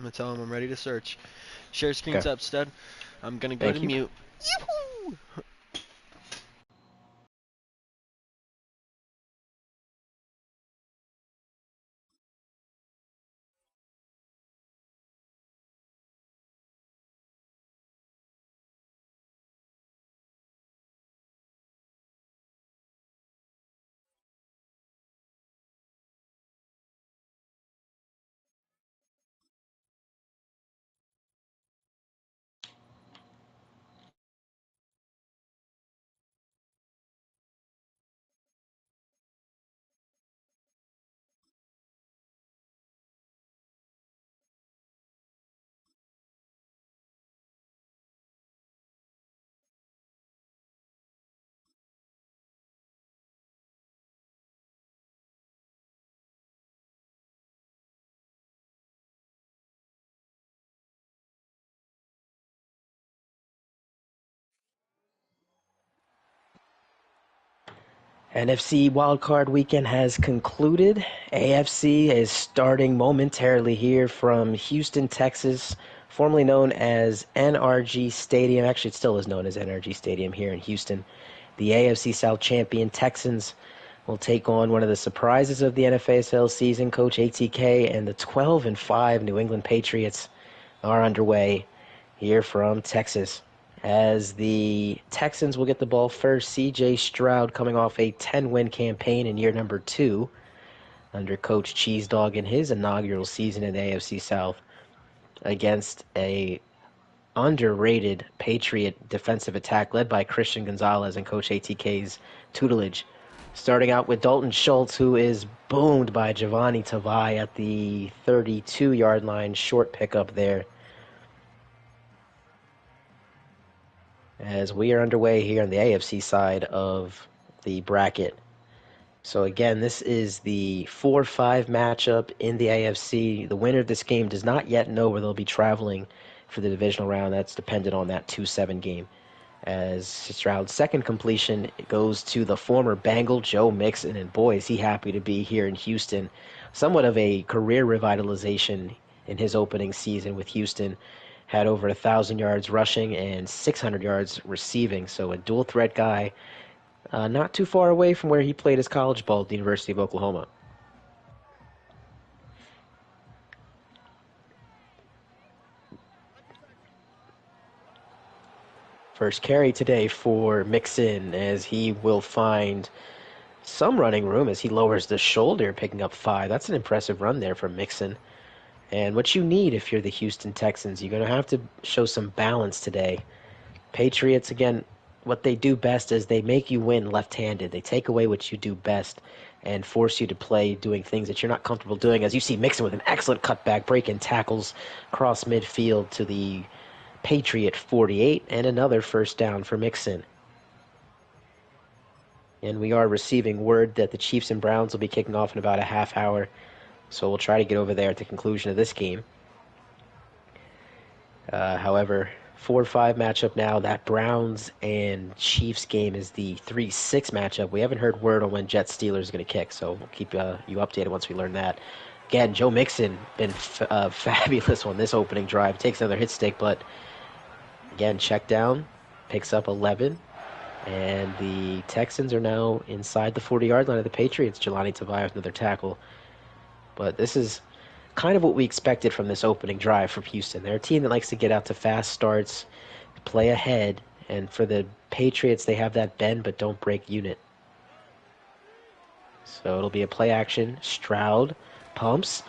gonna tell him I'm ready to search. Share screen's Okay. up, stud. I'm gonna go to Thank you. mute. Yoo-hoo! NFC Wildcard weekend has concluded. AFC is starting momentarily here from Houston, Texas, formerly known as NRG Stadium. Actually, it still is known as NRG Stadium here in Houston. The AFC South champion Texans will take on one of the surprises of the NFASL season, Coach ATK, and the 12-5 New England Patriots are underway here from Texas. As the Texans will get the ball first, C.J. Stroud coming off a 10-win campaign in year number 2 under Coach Cheese Dog in his inaugural season in the AFC South against a underrated Patriot defensive attack led by Christian Gonzalez and Coach ATK's tutelage. Starting out with Dalton Schultz, who is boomed by Giovanni Tavai at the 32-yard line, short pickup there. As we are underway here on the AFC side of the bracket. So again, this is the 4-5 matchup in the AFC. The winner of this game does not yet know where they'll be traveling for the divisional round. That's dependent on that 2-7 game. As Stroud's second completion goes to the former Bengal Joe Mixon, and boy, is he happy to be here in Houston. Somewhat of a career revitalization in his opening season with Houston. Had over 1,000 yards rushing and 600 yards receiving, so a dual threat guy, not too far away from where he played his college ball at the University of Oklahoma. First carry today for Mixon, as he will find some running room as he lowers the shoulder, picking up 5. That's an impressive run there from Mixon. And what you need if you're the Houston Texans, you're going to have to show some balance today. Patriots, again, what they do best is they make you win left-handed. They take away what you do best and force you to play doing things that you're not comfortable doing. As you see Mixon with an excellent cutback, break-in tackles across midfield to the Patriot 48, and another first down for Mixon. And we are receiving word that the Chiefs and Browns will be kicking off in about a half hour. So we'll try to get over there at the conclusion of this game. However, 4-5 matchup now. That Browns and Chiefs game is the 3-6 matchup. We haven't heard word on when Jets Steelers is going to kick, so we'll keep you updated once we learn that. Again, Joe Mixon been fabulous on this opening drive. Takes another hit stick, but again, check down, picks up 11. And the Texans are now inside the 40-yard line of the Patriots. Jelani Tavai with another tackle. But this is kind of what we expected from this opening drive from Houston. They're a team that likes to get out to fast starts, play ahead, and for the Patriots, they have that bend but don't break unit. So it'll be a play action. Stroud pumps,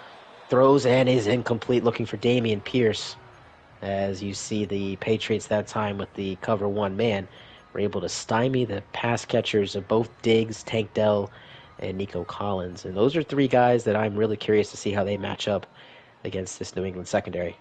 throws, and is incomplete, looking for Dameon Pierce. As you see the Patriots that time with the cover one man were able to stymie the pass catchers of both Diggs, Tank Dell, and Nico Collins. And those are 3 guys that I'm really curious to see how they match up against this New England secondary.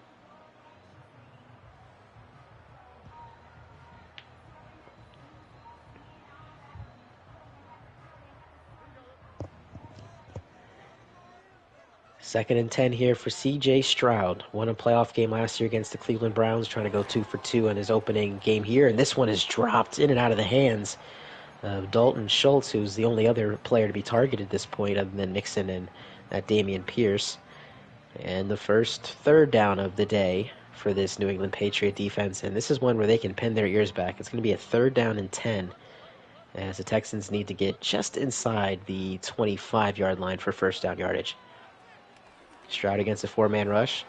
Second and 10 here for C.J. Stroud. Won a playoff game last year against the Cleveland Browns, trying to go 2 for 2 in his opening game here. And this one is dropped in and out of the hands of Dalton Schultz, who's the only other player to be targeted at this point other than Mixon and that Dameon Pierce. And the first third down of the day for this New England Patriot defense, and this is one where they can pin their ears back. It's going to be a 3rd down and 10, as the Texans need to get just inside the 25-yard line for first down yardage. Stroud against a 4-man rush.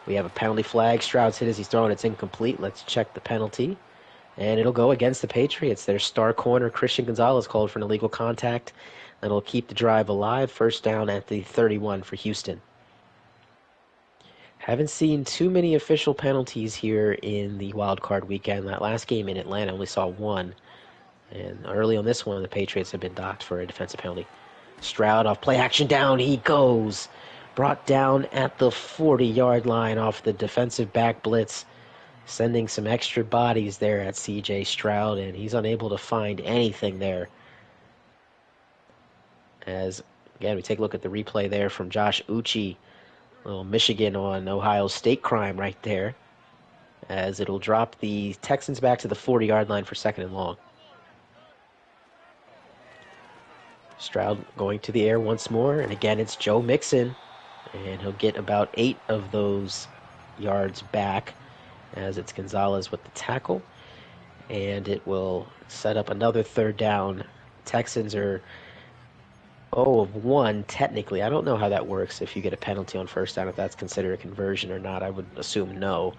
We have a penalty flag. Stroud's hit as he's throwing. It's incomplete. Let's check the penalty. And it'll go against the Patriots. Their star corner, Christian Gonzalez, called for an illegal contact. That'll keep the drive alive. First down at the 31 for Houston. Haven't seen too many official penalties here in the wild card weekend. That last game in Atlanta only saw one. And early on this one, the Patriots have been docked for a defensive penalty. Stroud off play action, down he goes. Brought down at the 40-yard line off the defensive back blitz, sending some extra bodies there at C.J. Stroud, and he's unable to find anything there. As, again, we take a look at the replay there from Josh Uche, little Michigan on Ohio State crime right there, as it'll drop the Texans back to the 40-yard line for 2nd and long. Stroud going to the air once more, and again it's Joe Mixon, and he'll get about 8 of those yards back, as it's Gonzalez with the tackle, and it will set up another 3rd down. Texans are 0 of 1 technically. I don't know how that works if you get a penalty on first down, if that's considered a conversion or not. I would assume no.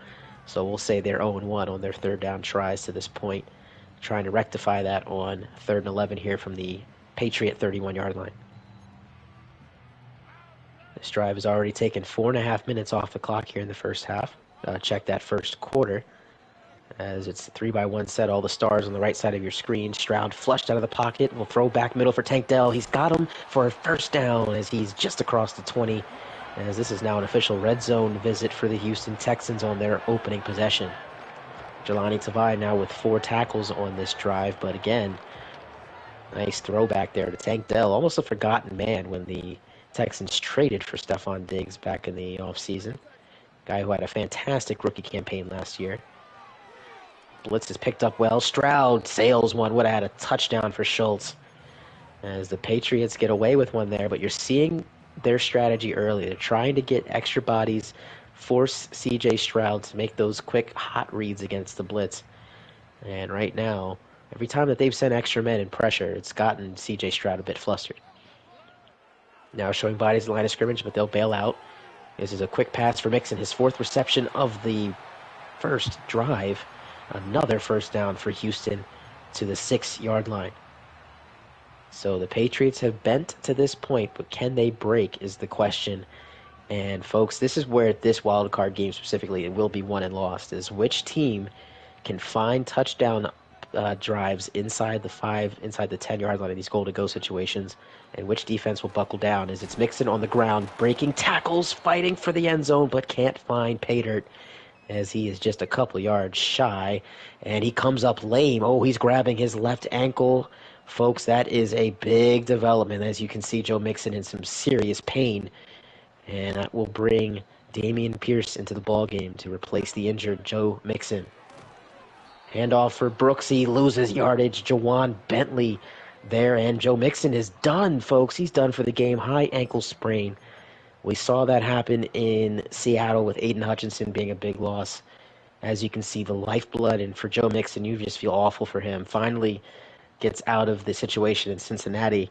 So we'll say they're 0 and 1 on their 3rd down tries to this point, trying to rectify that on 3rd and 11 here from the Patriot 31-yard line. This drive has already taken 4.5 minutes off the clock here in the first half. Check that first quarter, as it's a 3-by-1 set, all the stars on the right side of your screen. Stroud flushed out of the pocket, will throw back middle for Tank Dell. He's got him for a first down as he's just across the 20, as this is now an official red zone visit for the Houston Texans on their opening possession. Jelani Tavai now with 4 tackles on this drive, but again, nice throwback there to Tank Dell. Almost a forgotten man when the Texans traded for Stephon Diggs back in the offseason. Guy who had a fantastic rookie campaign last year. Blitz is picked up well. Stroud sails one. Would have had a touchdown for Schultz, as the Patriots get away with one there. But you're seeing their strategy early. They're trying to get extra bodies, force C.J. Stroud to make those quick, hot reads against the blitz. And right now, every time that they've sent extra men in pressure, it's gotten C.J. Stroud a bit flustered. Now showing bodies in the line of scrimmage, but they'll bail out. This is a quick pass for Mixon, his 4th reception of the first drive. Another first down for Houston to the 6-yard line. So the Patriots have bent to this point, but can they break is the question. And folks, this is where this wild card game specifically, it will be won and lost, is which team can find touchdown drives inside the 10-yard line of these goal-to-go situations, and which defense will buckle down, as it's Mixon on the ground, breaking tackles, fighting for the end zone, but can't find pay dirt, as he is just a couple yards shy, and he comes up lame. Oh, he's grabbing his left ankle. Folks, that is a big development. As you can see, Joe Mixon in some serious pain, and that will bring Dameon Pierce into the ballgame to replace the injured Joe Mixon. Handoff for Brooks. He loses yardage. Jawan Bentley there, and Joe Mixon is done, folks. He's done for the game. High ankle sprain. We saw that happen in Seattle with Aiden Hutchinson being a big loss. As you can see, the lifeblood, and for Joe Mixon, you just feel awful for him. Finally gets out of the situation in Cincinnati.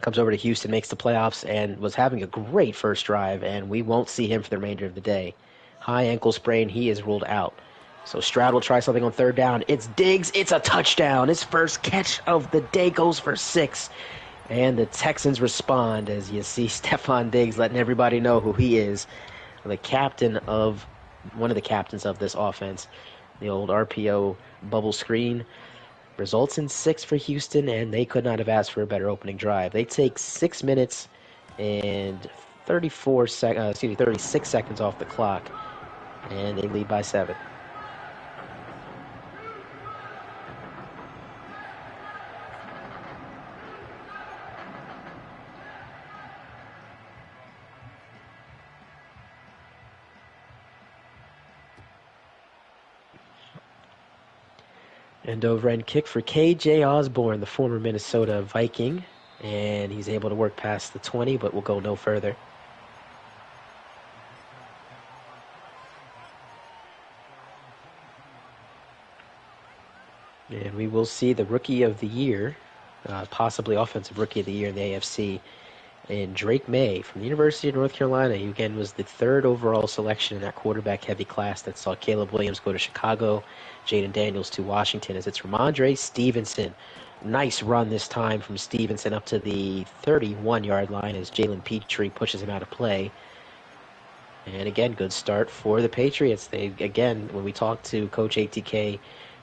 Comes over to Houston, makes the playoffs, and was having a great first drive, and we won't see him for the remainder of the day. High ankle sprain, he is ruled out. So Stroud will try something on 3rd down. It's Diggs. It's a touchdown. His first catch of the day, goes for 6. And the Texans respond, as you see Stephon Diggs letting everybody know who he is. One of the captains of this offense. The old RPO bubble screen results in 6 for Houston, and they could not have asked for a better opening drive. They take 6 minutes and 36 seconds off the clock, and they lead by 7. End over end kick for K.J. Osborne, the former Minnesota Viking. And he's able to work past the 20, but will go no further. And we will see the Rookie of the Year, possibly Offensive Rookie of the Year in the AFC, and Drake May from the University of North Carolina. He again was the third overall selection in that quarterback-heavy class that saw Caleb Williams go to Chicago, Jaden Daniels to Washington. As it's Ramondre Stevenson. Nice run this time from Stevenson up to the 31-yard line as Jalen Petrie pushes him out of play. And again, good start for the Patriots. They, again, when we talked to Coach ATK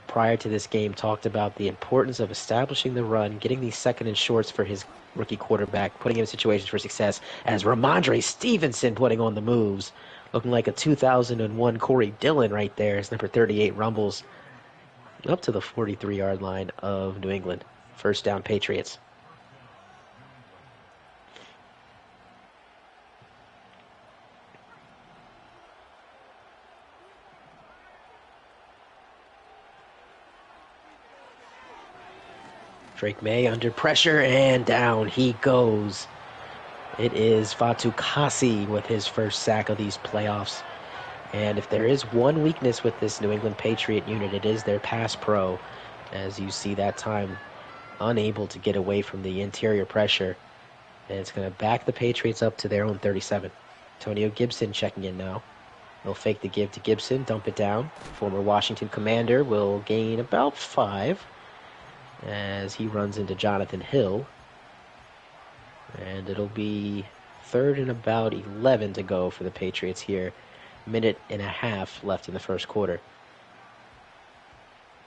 prior to this game, talked about the importance of establishing the run, getting these second and shorts for his rookie quarterback, putting him in situations for success, as Ramondre Stevenson putting on the moves, looking like a 2001 Corey Dillon right there. His number 38 rumbles up to the 43-yard line of New England. First down, Patriots. Drake May under pressure, and down he goes. It is Fatu Kasi with his first sack of these playoffs. And if there is one weakness with this New England Patriot unit, it is their pass pro. As you see that time, unable to get away from the interior pressure. And it's going to back the Patriots up to their own 37. Antonio Gibson checking in now. They'll fake the give to Gibson, dump it down. Former Washington Commander will gain about 5 as he runs into Jonathan Hill. And it'll be third and about 11 to go for the Patriots here. Minute and a half left in the first quarter.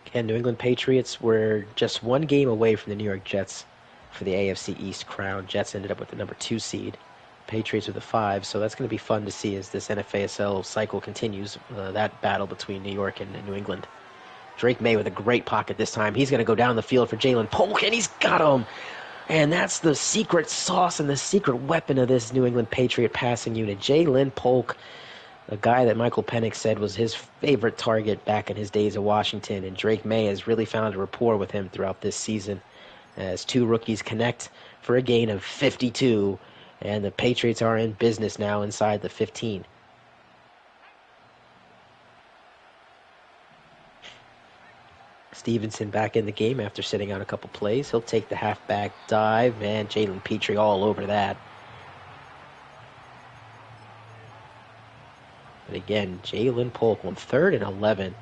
Again, New England Patriots were just one game away from the New York Jets for the AFC East crown. Jets ended up with the number 2 seed. Patriots with the 5, so that's going to be fun to see as this NFASL cycle continues, that battle between New York and New England. Drake May with a great pocket this time. He's going to go down the field for Jalen Polk, and he's got him. And that's the secret sauce and the secret weapon of this New England Patriot passing unit. Jalen Polk, a guy that Michael Penix said was his favorite target back in his days at Washington. And Drake May has really found a rapport with him throughout this season as two rookies connect for a gain of 52. And the Patriots are in business now inside the 15. Stevenson back in the game after sitting out a couple plays. He'll take the halfback dive, and Jalen Petrie all over that. But again, Jalen Polk on 3rd and 11.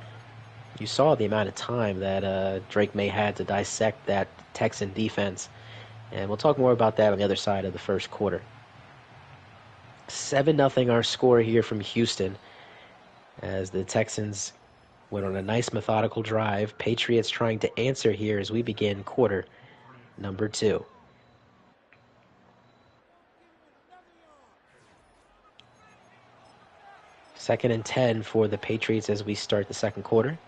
You saw the amount of time that Drake May had to dissect that Texan defense. And we'll talk more about that on the other side of the first quarter. 7-0 our score here from Houston as the Texans went on a nice methodical drive. Patriots trying to answer here as we begin quarter number 2. Second and 10 for the Patriots as we start the second quarter.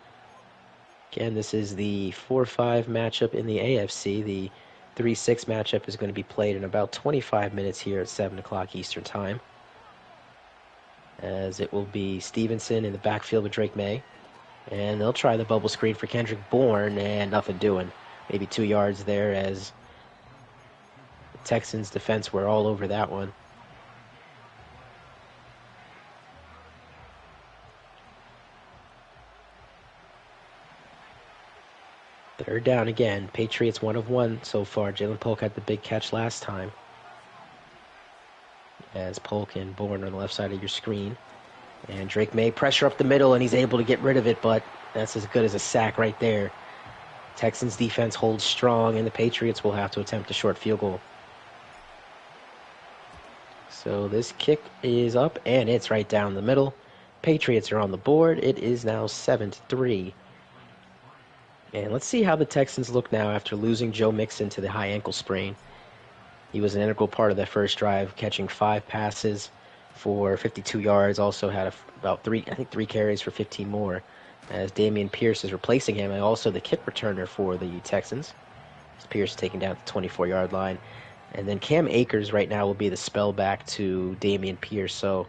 Again, this is the 4-5 matchup in the AFC. The 3-6 matchup is going to be played in about 25 minutes here at 7 o'clock Eastern Time. As it will be Stevenson in the backfield with Drake May. And they'll try the bubble screen for Kendrick Bourne, and nothing doing. Maybe 2 yards there as the Texans defense were all over that one. Third down again. Patriots 1 of 1 so far. Jalen Polk had the big catch last time. As Polk and Bourne on the left side of your screen. And Drake May pressure up the middle, and he's able to get rid of it, but that's as good as a sack right there. Texans defense holds strong, and the Patriots will have to attempt a short field goal. So this kick is up, and it's right down the middle. Patriots are on the board. It is now 7-3. And let's see how the Texans look now after losing Joe Mixon to the high ankle sprain. He was an integral part of that first drive, catching 5 passes for 52 yards, also had about 3 carries for 15 more, as Dameon Pierce is replacing him, and also the kick returner for the Texans. Pierce taken down at the 24-yard line. And then Cam Akers right now will be the spell back to Dameon Pierce. So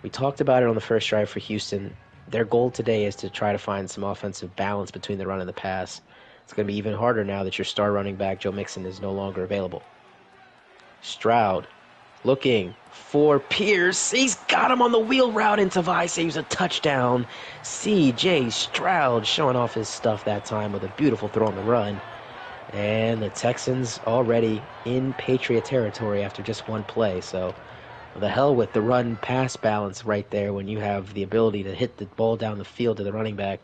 we talked about it on the first drive for Houston. Their goal today is to try to find some offensive balance between the run and the pass. It's going to be even harder now that your star running back, Joe Mixon, is no longer available. Stroud Looking for Pierce. He's got him on the wheel route, and Tavai saves a touchdown. C.J. Stroud showing off his stuff that time with a beautiful throw on the run. And the Texans already in Patriot territory after just one play. So the hell with the run-pass balance right there when you have the ability to hit the ball down the field to the running back,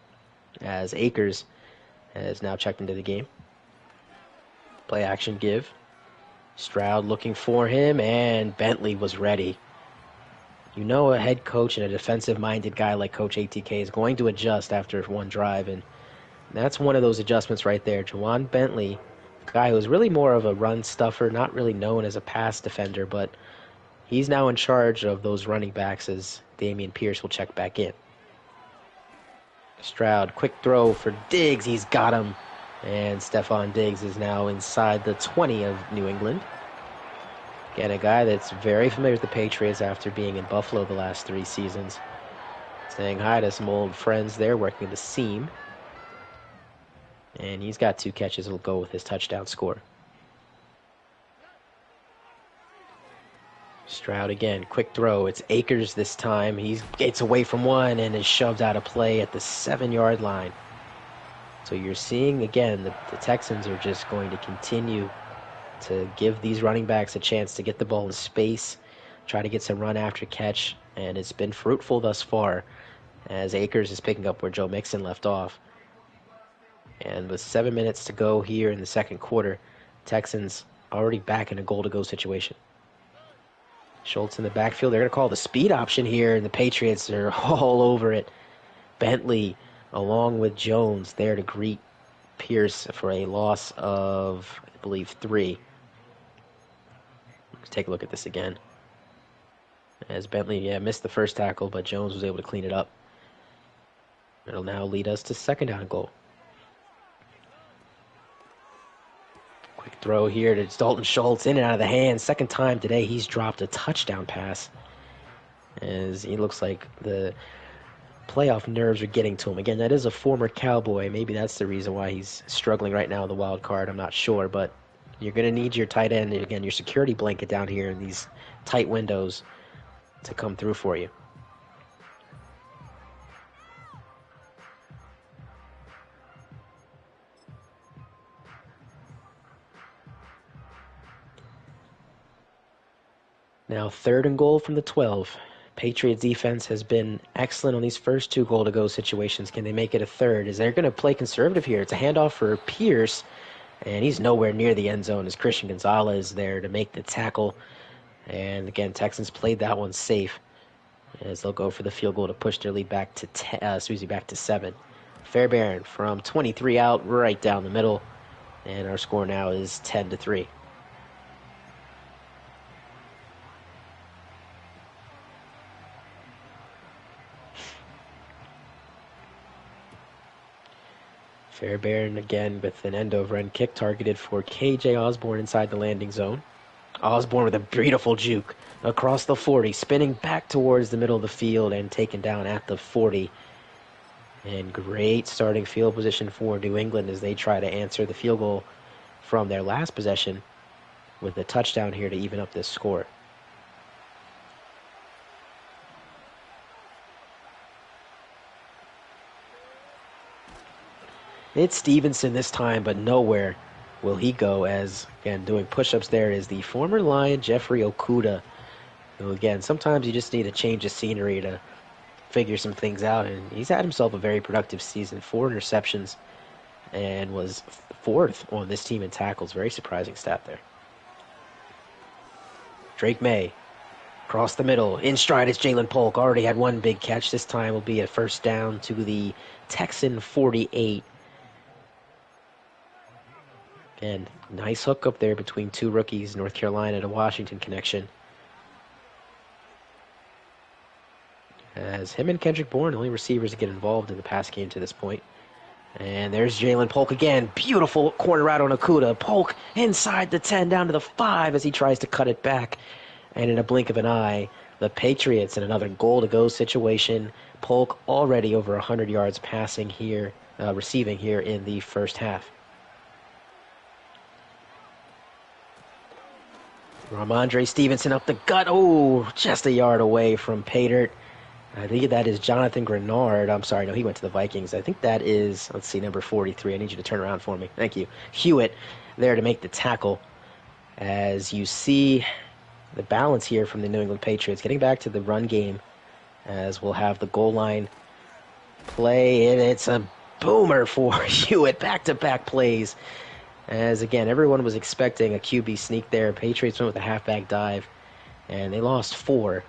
as Akers has now checked into the game. Play action give. Stroud looking for him, and Bentley was ready. You know a head coach and a defensive-minded guy like Coach ATK is going to adjust after one drive, and that's one of those adjustments right there. Juwan Bentley, a guy who's really more of a run stuffer, not really known as a pass defender, but he's now in charge of those running backs as Dameon Pierce will check back in. Stroud, quick throw for Diggs. He's got him. And Stephon Diggs is now inside the 20 of New England. Again, a guy that's very familiar with the Patriots after being in Buffalo the last 3 seasons. Saying hi to some old friends there, working the seam. And he's got 2 catches. Will go with his touchdown score. Stroud again, quick throw. It's Akers this time. He gets away from one and is shoved out of play at the 7-yard line. So you're seeing, again, the Texans are just going to continue to give these running backs a chance to get the ball in space, try to get some run after catch, and it's been fruitful thus far as Akers is picking up where Joe Mixon left off. And with 7 minutes to go here in the second quarter, Texans already back in a goal-to-go situation. Schultz in the backfield. They're going to call the speed option here, and the Patriots are all over it. Bentley along with Jones there to greet Pierce for a loss of, I believe, 3. Let's take a look at this again. As Bentley, missed the first tackle, but Jones was able to clean it up. It'll now lead us to second down and goal. Quick throw here to Dalton Schultz, in and out of the hands. Second time today he's dropped a touchdown pass. As he looks like the playoff nerves are getting to him. Again, that is a former Cowboy. Maybe that's the reason why he's struggling right now in the wild card. I'm not sure, but you're going to need your tight end, again, your security blanket down here in these tight windows to come through for you. Now, third and goal from the 12. Patriots defense has been excellent on these first 2 goal-to-go situations. Can they make it a third? Is they're going to play conservative here. It's a handoff for Pierce, and he's nowhere near the end zone as Christian Gonzalez there to make the tackle. And again, Texans played that one safe as they'll go for the field goal to push their lead back to back to 7. Fairbairn from 23 out, right down the middle, and our score now is 10-3. Fairbairn again with an end-over-end kick targeted for K.J. Osborne inside the landing zone. Osborne with a beautiful juke across the 40, spinning back towards the middle of the field and taken down at the 40. And great starting field position for New England as they try to answer the field goal from their last possession with a touchdown here to even up this score. It's Stevenson this time, but nowhere will he go as, again, doing push-ups there is the former Lion Jeffrey Okudah, who, again, sometimes you just need a change of scenery to figure some things out, and he's had himself a very productive season. 4 interceptions and was 4th on this team in tackles. Very surprising stat there. Drake May, across the middle, in stride is Jalen Polk. Already had 1 big catch. This time will be a first down to the Texan 48. And nice hook up there between 2 rookies, North Carolina to Washington connection. As him and Kendrick Bourne, the only receivers to get involved in the pass game to this point. And there's Jalen Polk again. Beautiful corner route on Okudah. Polk inside the 10, down to the 5 as he tries to cut it back. And in a blink of an eye, the Patriots in another goal-to-go situation. Polk already over 100 yards passing here, receiving here in the first half. Ramondre Stevenson up the gut. Oh, just a yard away from Paydirt. I think that is Jonathan Grenard. I'm sorry, no, he went to the Vikings. I think that is, let's see, number 43. I need you to turn around for me. Thank you. Hewitt there to make the tackle. As you see the balance here from the New England Patriots, getting back to the run game, as we'll have the goal line play, and it's a boomer for Hewitt. Back-to-back plays. As, again, everyone was expecting a QB sneak there. Patriots went with a halfback dive, and they lost 4.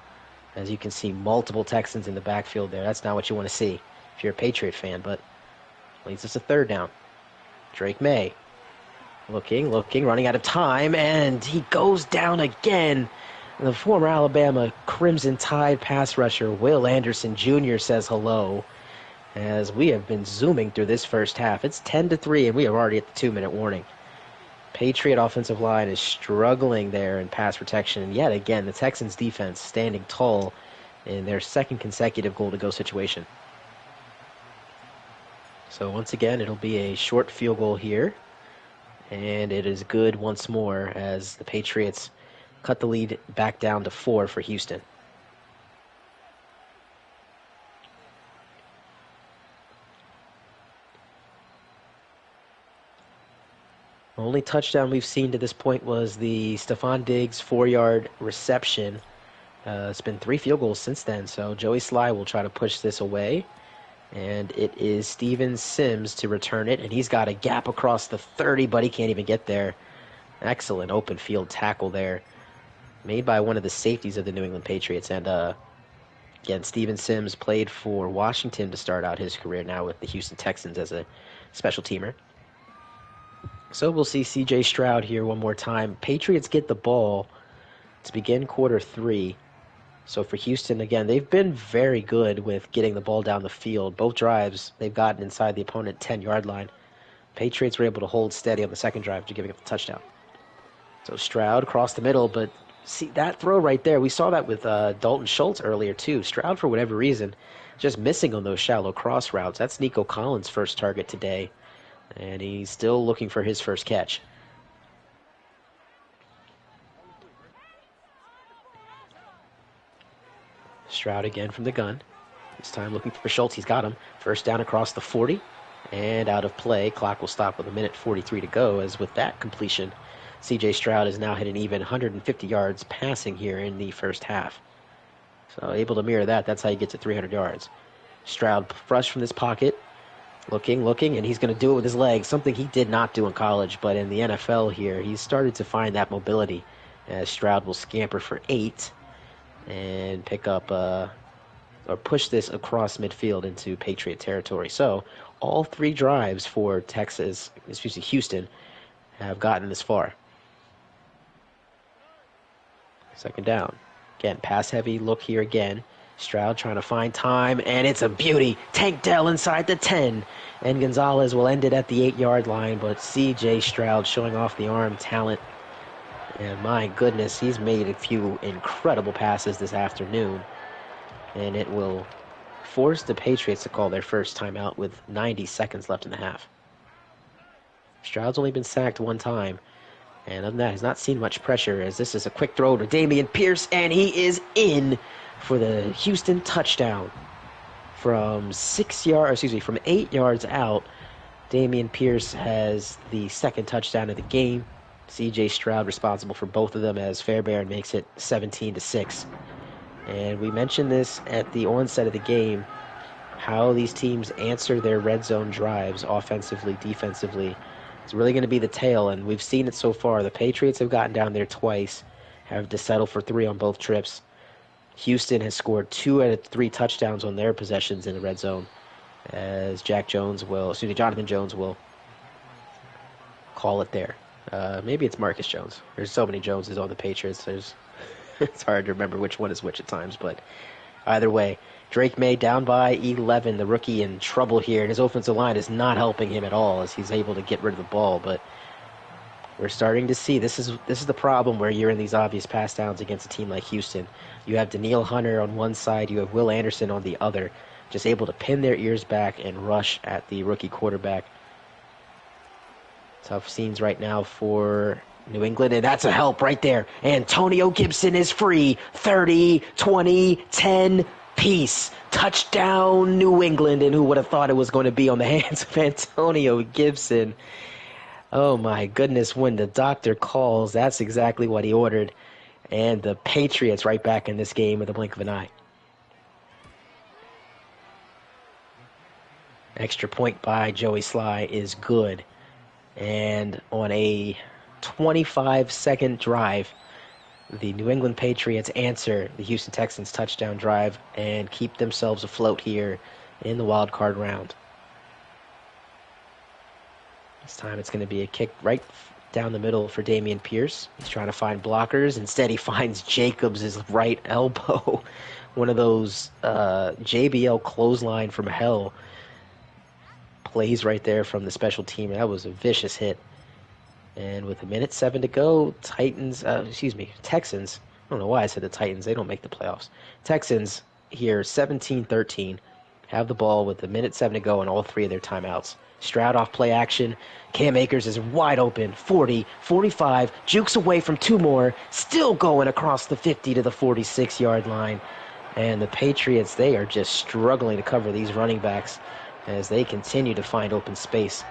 As you can see, multiple Texans in the backfield there. That's not what you want to see if you're a Patriot fan, but leads us to third down. Drake May looking, running out of time, and he goes down again. The former Alabama Crimson Tide pass rusher, Will Anderson Jr., says hello. As we have been zooming through this first half. It's 10-3, and we are already at the 2-minute warning. Patriot offensive line is struggling there in pass protection. And yet again, the Texans defense standing tall in their second consecutive goal-to-go situation. So once again, it'll be a short field goal here. And it is good once more as the Patriots cut the lead back down to 4 for Houston. The only touchdown we've seen to this point was the Stephon Diggs 4-yard reception. It's been 3 field goals since then, so Joey Sly will try to push this away. And it is Steven Sims to return it, and he's got a gap across the 30, but he can't even get there. Excellent open field tackle there, made by one of the safeties of the New England Patriots. And again, Steven Sims played for Washington to start out his career, now with the Houston Texans as a special teamer. So we'll see C.J. Stroud here one more time. Patriots get the ball to begin quarter 3. So for Houston, again, they've been very good with getting the ball down the field. Both drives, they've gotten inside the opponent 10-yard line. Patriots were able to hold steady on the second drive after giving up the touchdown. So Stroud across the middle, but see that throw right there. We saw that with Dalton Schultz earlier too. Stroud, for whatever reason, just missing on those shallow cross routes. That's Nico Collins' first target today. And he's still looking for his first catch. Stroud again from the gun. This time looking for Schultz. He's got him. First down across the 40. And out of play. Clock will stop with 1:43 to go. As with that completion, C.J. Stroud has now hit an even 150 yards passing here in the first half. So able to mirror that. That's how you get to 300 yards. Stroud fresh from this pocket. Looking, and he's going to do it with his legs, something he did not do in college, but in the NFL here, he's started to find that mobility, as Stroud will scamper for 8 and pick up, or push this across midfield into Patriot territory. So all 3 drives for Houston, have gotten this far. Second down. Again, pass heavy look here again. Stroud trying to find time, and it's a beauty. Tank Dell inside the 10, and Gonzalez will end it at the 8-yard line, but C.J. Stroud showing off the arm talent. And my goodness, he's made a few incredible passes this afternoon, and it will force the Patriots to call their first timeout with 90 seconds left in the half. Stroud's only been sacked 1 time, and other than that, he's not seen much pressure, as this is a quick throw to Dameon Pierce, and he is in for the Houston touchdown. From 8 yards out, Dameon Pierce has the second touchdown of the game. C.J. Stroud responsible for both of them, as Fairbairn makes it 17-6. And we mentioned this at the onset of the game, how these teams answer their red zone drives offensively, defensively. It's really going to be the tale, and we've seen it so far. The Patriots have gotten down there twice, have to settle for 3 on both trips. Houston has scored 2 out of 3 touchdowns on their possessions in the red zone, as Jonathan Jones will call it there. Maybe it's Marcus Jones. There's so many Joneses on the Patriots. It's hard to remember which one is which at times, but either way, Drake May down by 11, the rookie in trouble here, and his offensive line is not helping him at all as he's able to get rid of the ball, but we're starting to see this is the problem where you're in these obvious pass downs against a team like Houston. You have Danielle Hunter on one side, you have Will Anderson on the other, just able to pin their ears back and rush at the rookie quarterback. Tough scenes right now for New England, and that's a help right there. Antonio Gibson is free. 30, 20, 10, piece. Touchdown, New England. And who would have thought it was going to be on the hands of Antonio Gibson? Oh my goodness, when the doctor calls, that's exactly what he ordered. And the Patriots right back in this game with a blink of an eye. Extra point by Joey Sly is good. And on a 25-second drive, the New England Patriots answer the Houston Texans touchdown drive and keep themselves afloat here in the wild card round. This time it's going to be a kick right down the middle for Dameon Pierce. He's trying to find blockers. Instead, he finds Jacobs' right elbow. One of those JBL clothesline from hell plays right there from the special team. That was a vicious hit. And with 1:07 to go, Texans. I don't know why I said the Titans. They don't make the playoffs. Texans here, 17-13, have the ball with 1:07 to go on all three of their timeouts. Stroud off play action. Cam Akers is wide open. 40, 45, jukes away from two more. Still going across the 50 to the 46-yard line. And the Patriots, they are just struggling to cover these running backs as they continue to find open space.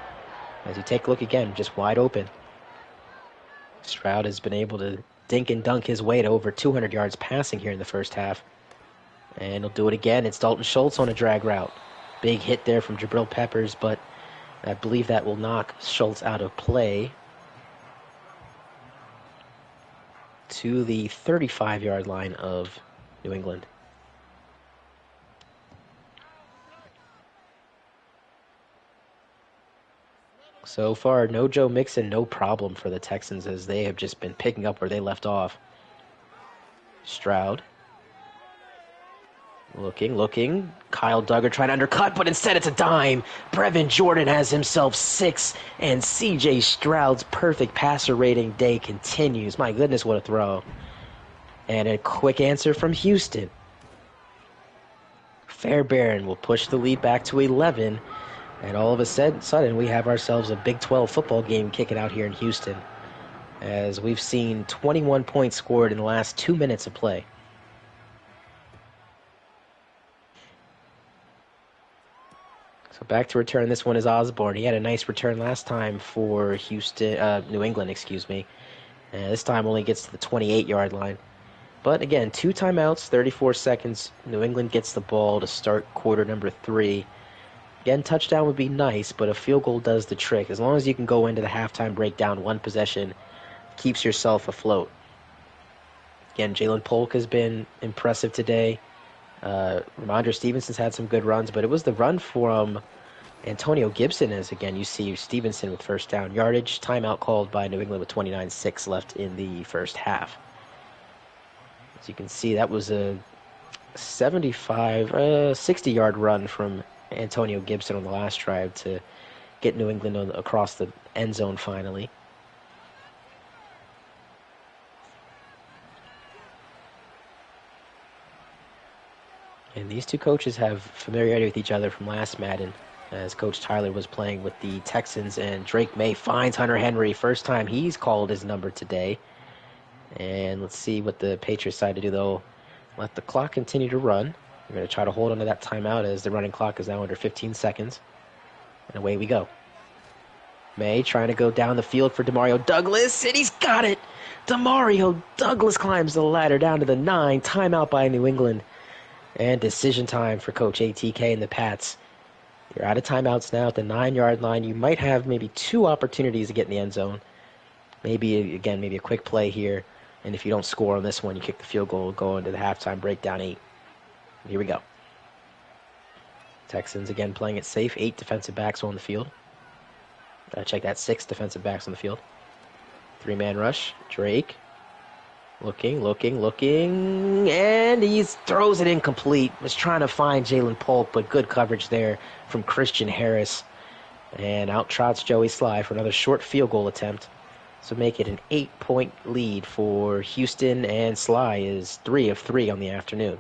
As you take a look again, just wide open. Stroud has been able to dink and dunk his way to over 200 yards passing here in the first half. And he'll do it again. It's Dalton Schultz on a drag route. Big hit there from Jabril Peppers, but I believe that will knock Schultz out of play to the 35-yard line of New England. So far, no Joe Mixon, no problem for the Texans as they have just been picking up where they left off. Stroud. Looking. Kyle Duggar trying to undercut, but instead it's a dime. Brevin Jordan has himself 6, and C.J. Stroud's perfect passer rating day continues. My goodness, what a throw. And a quick answer from Houston. Fairbairn will push the lead back to 11. And all of a sudden, we have ourselves a Big 12 football game kicking out here in Houston, as we've seen 21 points scored in the last 2 minutes of play. So back to return. This one is Osborne. He had a nice return last time for New England, excuse me. And this time only gets to the 28-yard line. But again, 2 timeouts, 34 seconds. New England gets the ball to start quarter number 3. Again, touchdown would be nice, but a field goal does the trick. As long as you can go into the halftime breakdown 1 possession, keeps yourself afloat. Again, Jalen Polk has been impressive today. Ramondre Stevenson's had some good runs, but it was the run from Antonio Gibson as, again, you see Stevenson with first down yardage. Timeout called by New England with 29:6 left in the first half. As you can see, that was a 60-yard run from Antonio Gibson on the last drive to get New England across the end zone finally. And these two coaches have familiarity with each other from last Madden, as Coach Tyler was playing with the Texans, and Drake May finds Hunter Henry. First time he's called his number today. And let's see what the Patriots decide to do, though. Let the clock continue to run. We're going to try to hold on to that timeout as the running clock is now under 15 seconds. And away we go. May trying to go down the field for Demario Douglas, and he's got it! Demario Douglas climbs the ladder down to the 9. Timeout by New England. And decision time for Coach ATK and the Pats. You're out of timeouts now at the 9-yard line. You might have maybe 2 opportunities to get in the end zone. Maybe a quick play here. And if you don't score on this one, you kick the field goal, go into the halftime breakdown 8. Here we go. Texans again playing it safe. 8 defensive backs on the field. Check that, 6 defensive backs on the field. 3-man rush. Drake. Looking. And he throws it incomplete. Was trying to find Jalen Polk, but good coverage there from Christian Harris. And out trots Joey Sly for another short field goal attempt. So make it an 8-point lead for Houston, and Sly is 3 of 3 on the afternoon.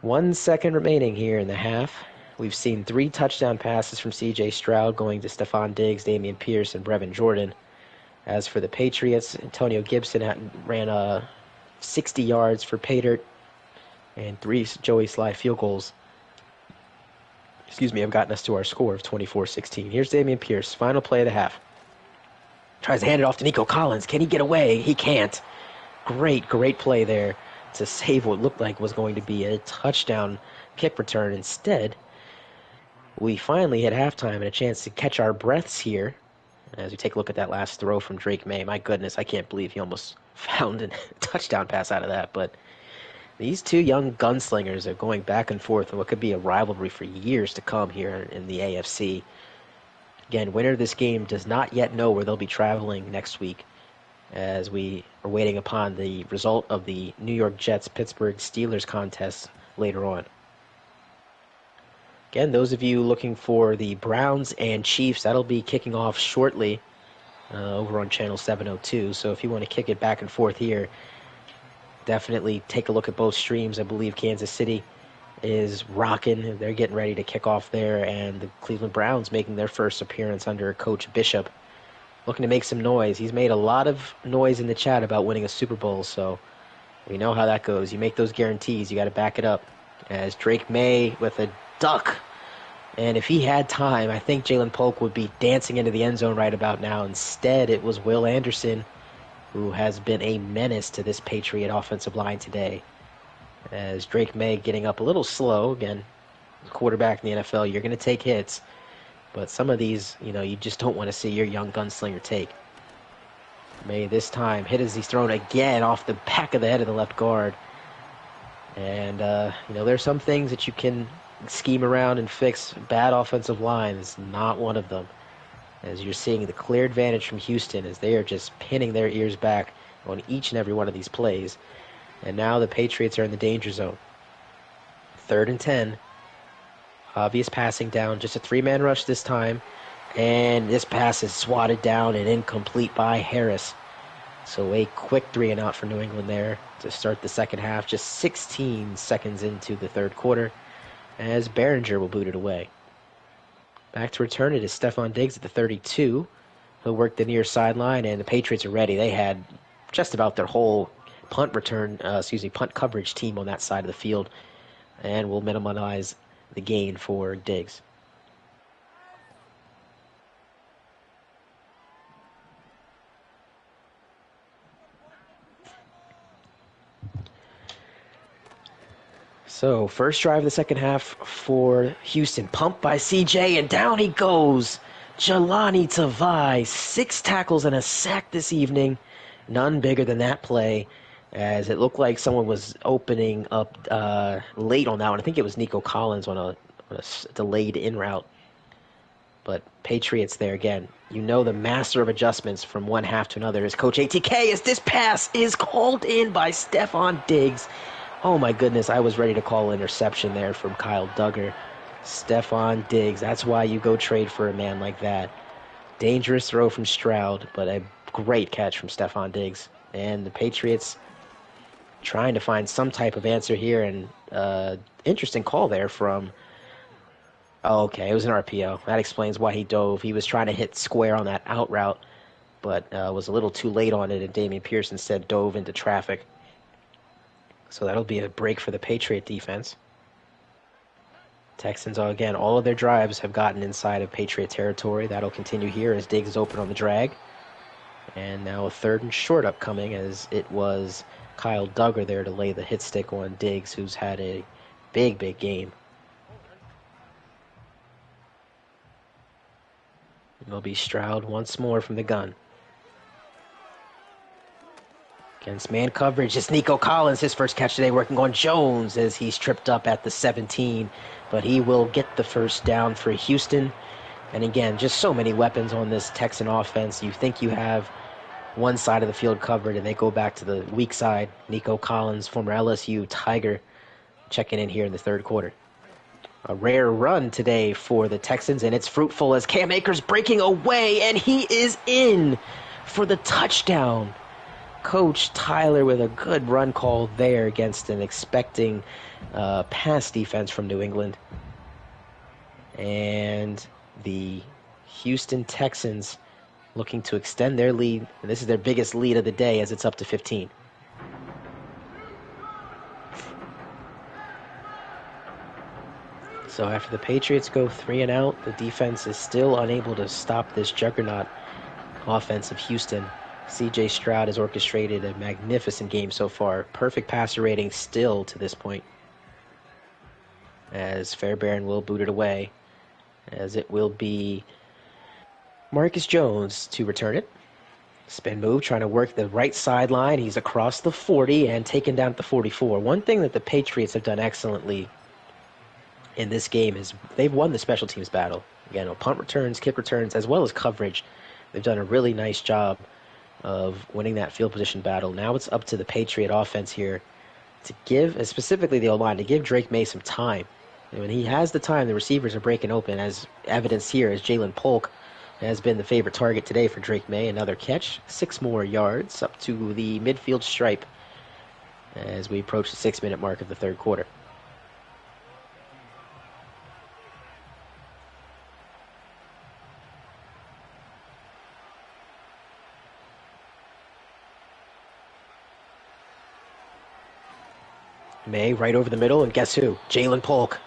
1 second remaining here in the half. We've seen 3 touchdown passes from C.J. Stroud going to Stephon Diggs, Dameon Pierce, and Brevin Jordan. As for the Patriots, Antonio Gibson ran 60 yards for pay dirt, and 3 Joey Sly field goals, have gotten us to our score of 24-16. Here's Damian Pierce, final play of the half. Tries to hand it off to Nico Collins. Can he get away? He can't. Great play there to save what looked like was going to be a touchdown kick return. Instead, we finally hit halftime and a chance to catch our breaths here as we take a look at that last throw from Drake May. My goodness, I can't believe he almost found a touchdown pass out of that. But these two young gunslingers are going back and forth in what could be a rivalry for years to come here in the AFC. Again, winner of this game does not yet know where they'll be traveling next week, as we are waiting upon the result of the New York Jets-Pittsburgh Steelers contest later on. Again, those of you looking for the Browns and Chiefs, that'll be kicking off shortly over on Channel 702. So if you want to kick it back and forth here, definitely take a look at both streams. I believe Kansas City is rocking. They're getting ready to kick off there, and the Cleveland Browns making their first appearance under Coach Bishop, looking to make some noise. He's made a lot of noise in the chat about winning a Super Bowl, so we know how that goes. You make those guarantees, you got to back it up. As Drake May with a duck, and if he had time, I think Jalen Polk would be dancing into the end zone right about now. Instead, it was Will Anderson, who has been a menace to this Patriot offensive line today. As Drake May getting up a little slow. Again, quarterback in the NFL, you're going to take hits. But some of these, you just don't want to see your young gunslinger take. May this time hit as he's thrown again off the back of the head of the left guard. And, there's some things that you can scheme around and fix. Bad offensive line is not one of them. As you're seeing the clear advantage from Houston as they are just pinning their ears back on each and every one of these plays. And now the Patriots are in the danger zone. 3rd and 10. Obvious passing down, just a 3-man rush this time. And this pass is swatted down and incomplete by Harris. So a quick 3 and out for New England there to start the second half. Just 16 seconds into the third quarter as Behringer will boot it away. Back to return it is Stephon Diggs at the 32. He'll work the near sideline, and the Patriots are ready. They had just about their whole punt coverage team on that side of the field, and will minimize the gain for Diggs. So, first drive of the second half for Houston. Pumped by CJ, and down he goes. Jelani Tavai, 6 tackles and a sack this evening. None bigger than that play, as it looked like someone was opening up late on that one. I think it was Nico Collins on a delayed in route. But Patriots there again. The master of adjustments from one half to another is Coach ATK, as this pass is called in by Stephon Diggs. Oh my goodness, I was ready to call interception there from Kyle Duggar. Stephon Diggs, that's why you go trade for a man like that. Dangerous throw from Stroud, but a great catch from Stephon Diggs. And the Patriots trying to find some type of answer here, and interesting call there from... Oh, okay, it was an RPO. That explains why he dove. He was trying to hit square on that out route, but was a little too late on it, and Damian Pierce instead dove into traffic. So that'll be a break for the Patriot defense. Texans, again, all of their drives have gotten inside of Patriot territory. That'll continue here as Diggs is open on the drag. And now a 3rd and short upcoming, as it was Kyle Duggar there to lay the hit stick on Diggs, who's had a big game. It'll be Stroud once more from the gun. Against man coverage, it's Nico Collins, his first catch today, working on Jones as he's tripped up at the 17. But he will get the first down for Houston. And again, just so many weapons on this Texan offense. You think you have one side of the field covered, and they go back to the weak side. Nico Collins, former LSU Tiger, checking in here in the third quarter. A rare run today for the Texans, and it's fruitful as Cam Akers breaking away, and he is in for the touchdown. Coach Tyler with a good run call there against an expecting pass defense from New England. And the Houston Texans looking to extend their lead, and this is their biggest lead of the day as it's up to 15. So after the Patriots go 3 and out, the defense is still unable to stop this juggernaut offense of Houston. C.J. Stroud has orchestrated a magnificent game so far. Perfect passer rating still to this point, as Fairbairn will boot it away, as it will be Marcus Jones to return it. Spin move, trying to work the right sideline. He's across the 40 and taken down at the 44. One thing that the Patriots have done excellently in this game is they've won the special teams battle. Again, punt returns, kick returns, as well as coverage. They've done a really nice job of winning that field position battle. Now it's up to the Patriot offense here to give, specifically the O-line, to give Drake May some time. And when he has the time, the receivers are breaking open, as evidenced here as Jalen Polk has been the favorite target today for Drake May. Another catch, 6 more yards up to the midfield stripe as we approach the 6-minute mark of the third quarter. May right over the middle, and guess who? Jalen Polk.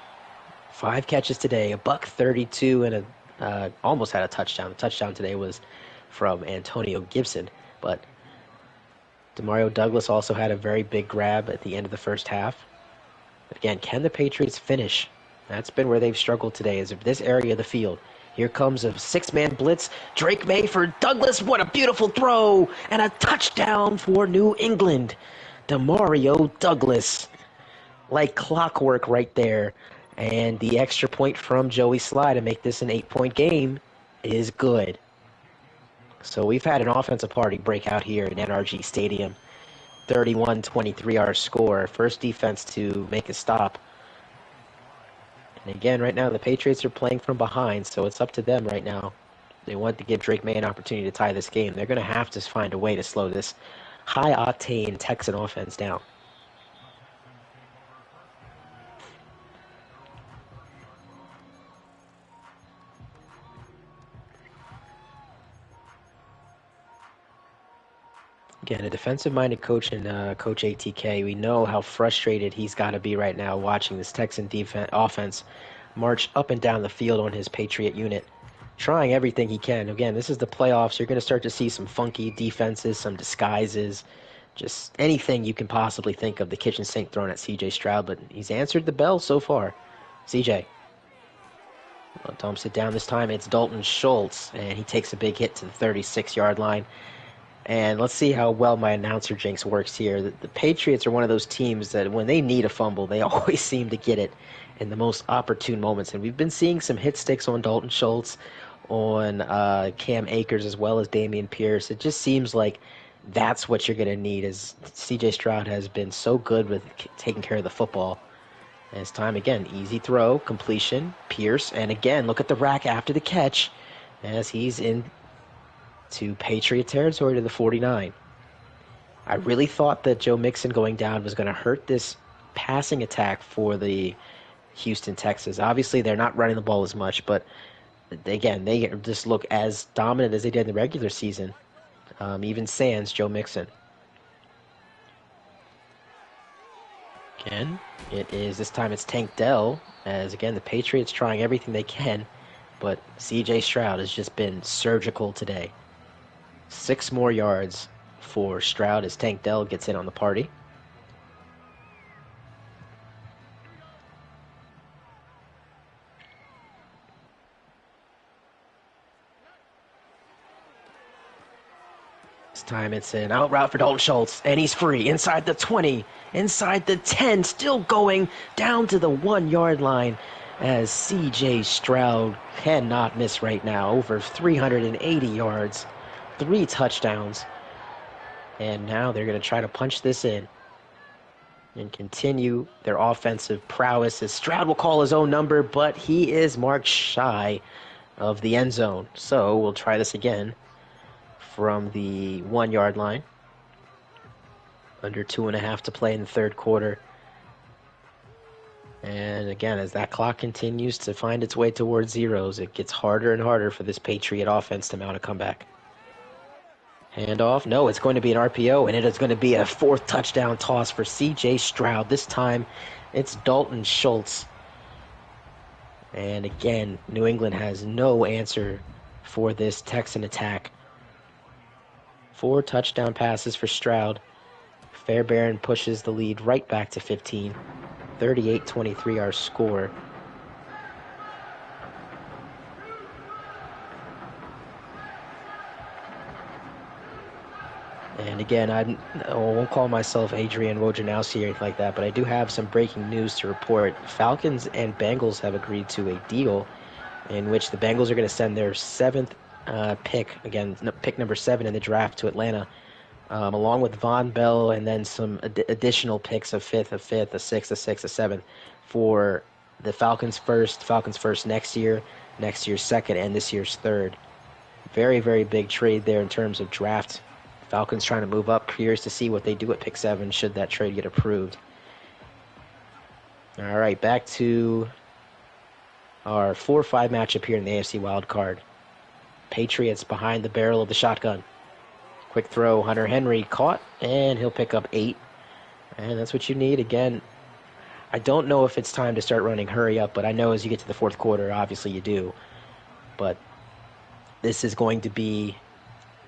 5 catches today, $132, and almost had a touchdown. The touchdown today was from Antonio Gibson, but Demario Douglas also had a very big grab at the end of the first half. But again, can the Patriots finish? That's been where they've struggled today, is this area of the field. Here comes a 6-man blitz. Drake May for Douglas. What a beautiful throw, and a touchdown for New England. Demario Douglas. Like clockwork right there. And the extra point from Joey Sly to make this an 8-point game is good. So we've had an offensive party break out here in NRG Stadium. 31-23 our score. First defense to make a stop. And again, right now the Patriots are playing from behind, so it's up to them right now. They want to give Drake May an opportunity to tie this game. They're going to have to find a way to slow this high-octane Texan offense down. Again, a defensive-minded coach and Coach ATK, we know how frustrated he's got to be right now watching this Texan offense march up and down the field on his Patriot unit, trying everything he can. Again, this is the playoffs. You're going to start to see some funky defenses, some disguises, just anything you can possibly think of, the kitchen sink thrown at C.J. Stroud, but he's answered the bell so far. C.J. dumps it down this time. It's Dalton Schultz, and he takes a big hit to the 36-yard line. And let's see how well my announcer jinx works here. The Patriots are one of those teams that when they need a fumble, they always seem to get it in the most opportune moments. And we've been seeing some hit sticks on Dalton Schultz, on Cam Akers, as well as Dameon Pierce. It just seems like that's what you're going to need, as C.J. Stroud has been so good with taking care of the football. And it's time again. Easy throw, completion, Pierce. And again, look at the rack after the catch as he's in to Patriot territory to the 49. I really thought that Joe Mixon going down was going to hurt this passing attack for the Houston Texans. Obviously, they're not running the ball as much, but again, they just look as dominant as they did in the regular season, even sans Joe Mixon. Again, this time it's Tank Dell, as again, the Patriots trying everything they can, but C.J. Stroud has just been surgical today. 6 more yards for Stroud as Tank Dell gets in on the party. This time it's an out route for Dalton Schultz, and he's free inside the 20, inside the 10, still going down to the 1-yard line as C.J. Stroud cannot miss right now. Over 380 yards. 3 touchdowns, and now they're going to try to punch this in and continue their offensive prowess, as Stroud will call his own number, but he is marked shy of the end zone. So we'll try this again from the 1-yard line. Under 2.5 to play in the third quarter. And again, as that clock continues to find its way towards zeros, it gets harder and harder for this Patriot offense to mount a comeback. Handoff. No, it's going to be an RPO, and it is going to be a fourth touchdown toss for C.J. Stroud. This time, it's Dalton Schultz. And again, New England has no answer for this Texan attack. 4 touchdown passes for Stroud. Fairbairn pushes the lead right back to 15. 38-23 our score. And again, I won't call myself Adrian Wojnarowski or anything like that, but I do have some breaking news to report. Falcons and Bengals have agreed to a deal in which the Bengals are going to send their 7th pick, again, pick number 7 in the draft to Atlanta, along with Von Bell and then some additional picks, a 5th, a 6th, a 6th, a 7th, for the Falcons first next year's 2nd, and this year's 3rd. Very, very big trade there in terms of draft. Falcons trying to move up. Curious to see what they do at pick 7 should that trade get approved. All right, back to our 4-5 matchup here in the AFC Wildcard. Patriots behind the barrel of the shotgun. Quick throw, Hunter Henry caught, and he'll pick up 8. And that's what you need. Again, I don't know if it's time to start running hurry up, but I know as you get to the 4th quarter, obviously you do. But this is going to be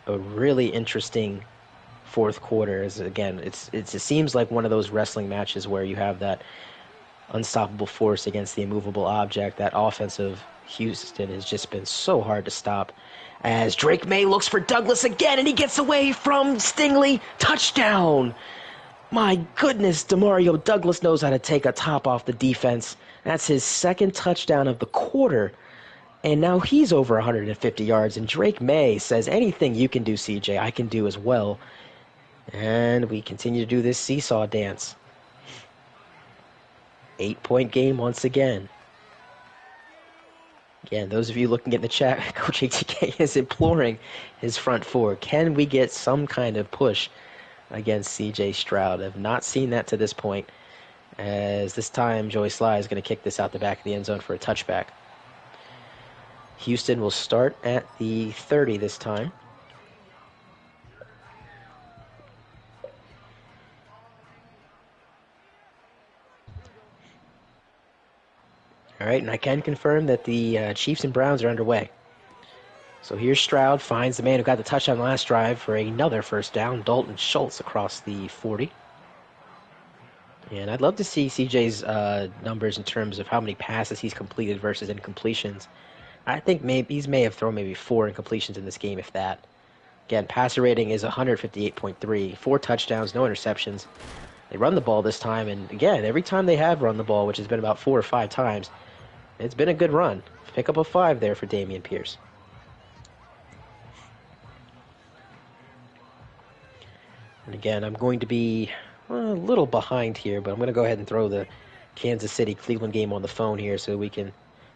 a really interesting 4th quarter. As again, it seems like one of those wrestling matches where you have that unstoppable force against the immovable object. That offense of Houston has just been so hard to stop. As Drake May looks for Douglas again, and he gets away from Stingley. Touchdown! My goodness, Demario Douglas knows how to take a top off the defense. That's his 2nd touchdown of the quarter. And now he's over 150 yards, and Drake May says, anything you can do, CJ, I can do as well. And we continue to do this seesaw dance. 8-point game once again. Again, those of you looking in the chat, Coach ATK is imploring his front 4. Can we get some kind of push against CJ Stroud? I've not seen that to this point, as this time Joey Sly is going to kick this out the back of the end zone for a touchback. Houston will start at the 30 this time. All right, and I can confirm that the Chiefs and Browns are underway. So here's Stroud, finds the man who got the touchdown last drive for another first down, Dalton Schultz across the 40. And I'd love to see CJ's numbers in terms of how many passes he's completed versus incompletions. I think he may have thrown maybe 4 incompletions in this game, if that. Again, passer rating is 158.3, 4 touchdowns, no interceptions. They run the ball this time, and again, every time they have run the ball, which has been about 4 or 5 times, it's been a good run. Pick up a 5 there for Dameon Pierce. And again, I'm going to be a little behind here, but I'm going to go ahead and throw the Kansas City-Cleveland game on the phone here so we can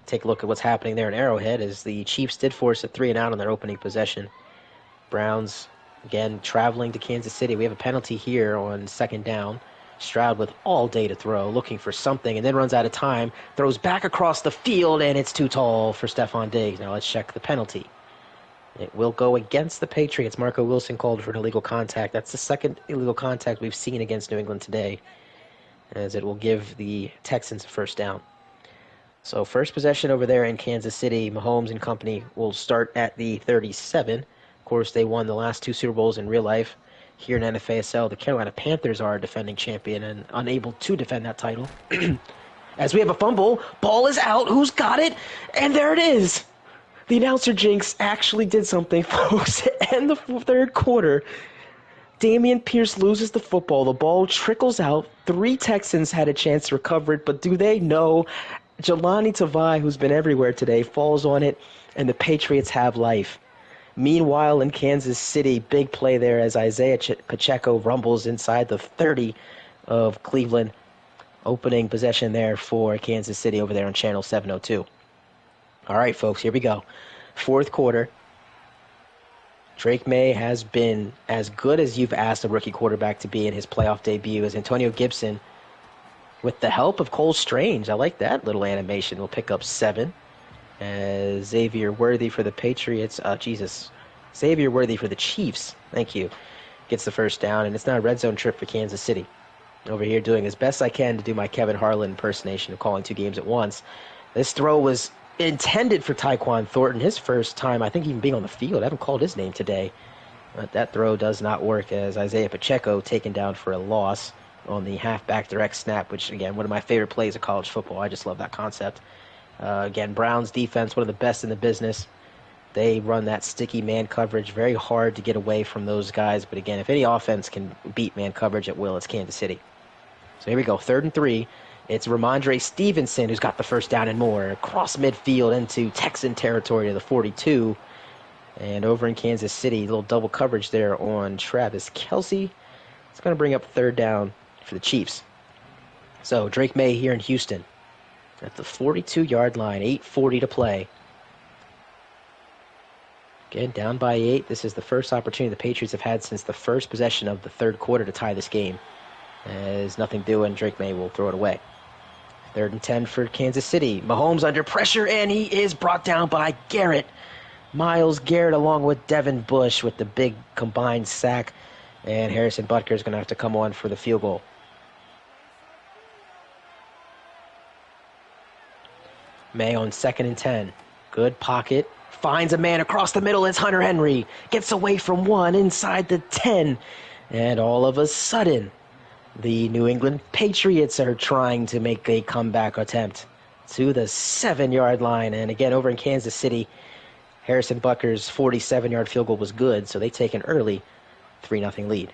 take a look at what's happening there in Arrowhead, as the Chiefs did force a 3-and-out on their opening possession. Browns, again, traveling to Kansas City. We have a penalty here on 2nd down. Stroud with all day to throw, looking for something, and then runs out of time, throws back across the field, and it's too tall for Stephon Diggs. Now let's check the penalty. It will go against the Patriots. Marco Wilson called for an illegal contact. That's the 2nd illegal contact we've seen against New England today, as it will give the Texans a first down. So first possession over there in Kansas City, Mahomes and company will start at the 37. Of course, they won the last 2 Super Bowls in real life. Here in NFASL, the Carolina Panthers are defending champion and unable to defend that title. As we have a fumble, ball is out, who's got it? And there it is! The announcer jinx actually did something, folks. End the 3rd quarter. Dameon Pierce loses the football. The ball trickles out. 3 Texans had a chance to recover it, but do they know? Jelani Tavai, who's been everywhere today, falls on it, and the Patriots have life. Meanwhile, in Kansas City, big play there as Isaiah Pacheco rumbles inside the 30 of Cleveland. Opening possession there for Kansas City over there on Channel 702. All right, folks, here we go. 4th quarter. Drake May has been as good as you've asked a rookie quarterback to be in his playoff debut, as Antonio Gibson, with the help of Cole Strange. I like that little animation. Will pick up 7. As Xavier Worthy for the Patriots. Xavier Worthy for the Chiefs. Thank you. Gets the first down, and it's not a red zone trip for Kansas City. Over here doing as best I can to do my Kevin Harlan impersonation of calling two games at once. This throw was intended for Tyquan Thornton, his first time, I think, even being on the field. I haven't called his name today. But that throw does not work as Isaiah Pacheco taken down for a loss on the halfback direct snap, which, again, one of my favorite plays of college football. I just love that concept. Again, Browns defense, one of the best in the business. They run that sticky man coverage, very hard to get away from those guys. But again, if any offense can beat man coverage at will, it's Kansas City. So here we go, 3rd and 3. It's Ramondre Stevenson who's got the first down and more. Across midfield into Texan territory to the 42. And over in Kansas City, a little double coverage there on Travis Kelce. It's going to bring up 3rd down for the Chiefs. So Drake May here in Houston at the 42-yard line, 8:40 to play. Again, down by 8. This is the first opportunity the Patriots have had since the first possession of the 3rd quarter to tie this game. There's nothing doing. Drake May will throw it away. 3rd and 10 for Kansas City. Mahomes under pressure, and he is brought down by Garrett. Myles Garrett along with Devin Bush with the big combined sack. And Harrison Butker is going to have to come on for the field goal. May on 2nd and 10. Good pocket. Finds a man across the middle. It's Hunter Henry. Gets away from one inside the 10. And all of a sudden, the New England Patriots are trying to make a comeback attempt to the 7-yard line. And again, over in Kansas City, Harrison Butker's 47-yard field goal was good, so they take an early 3-0 lead.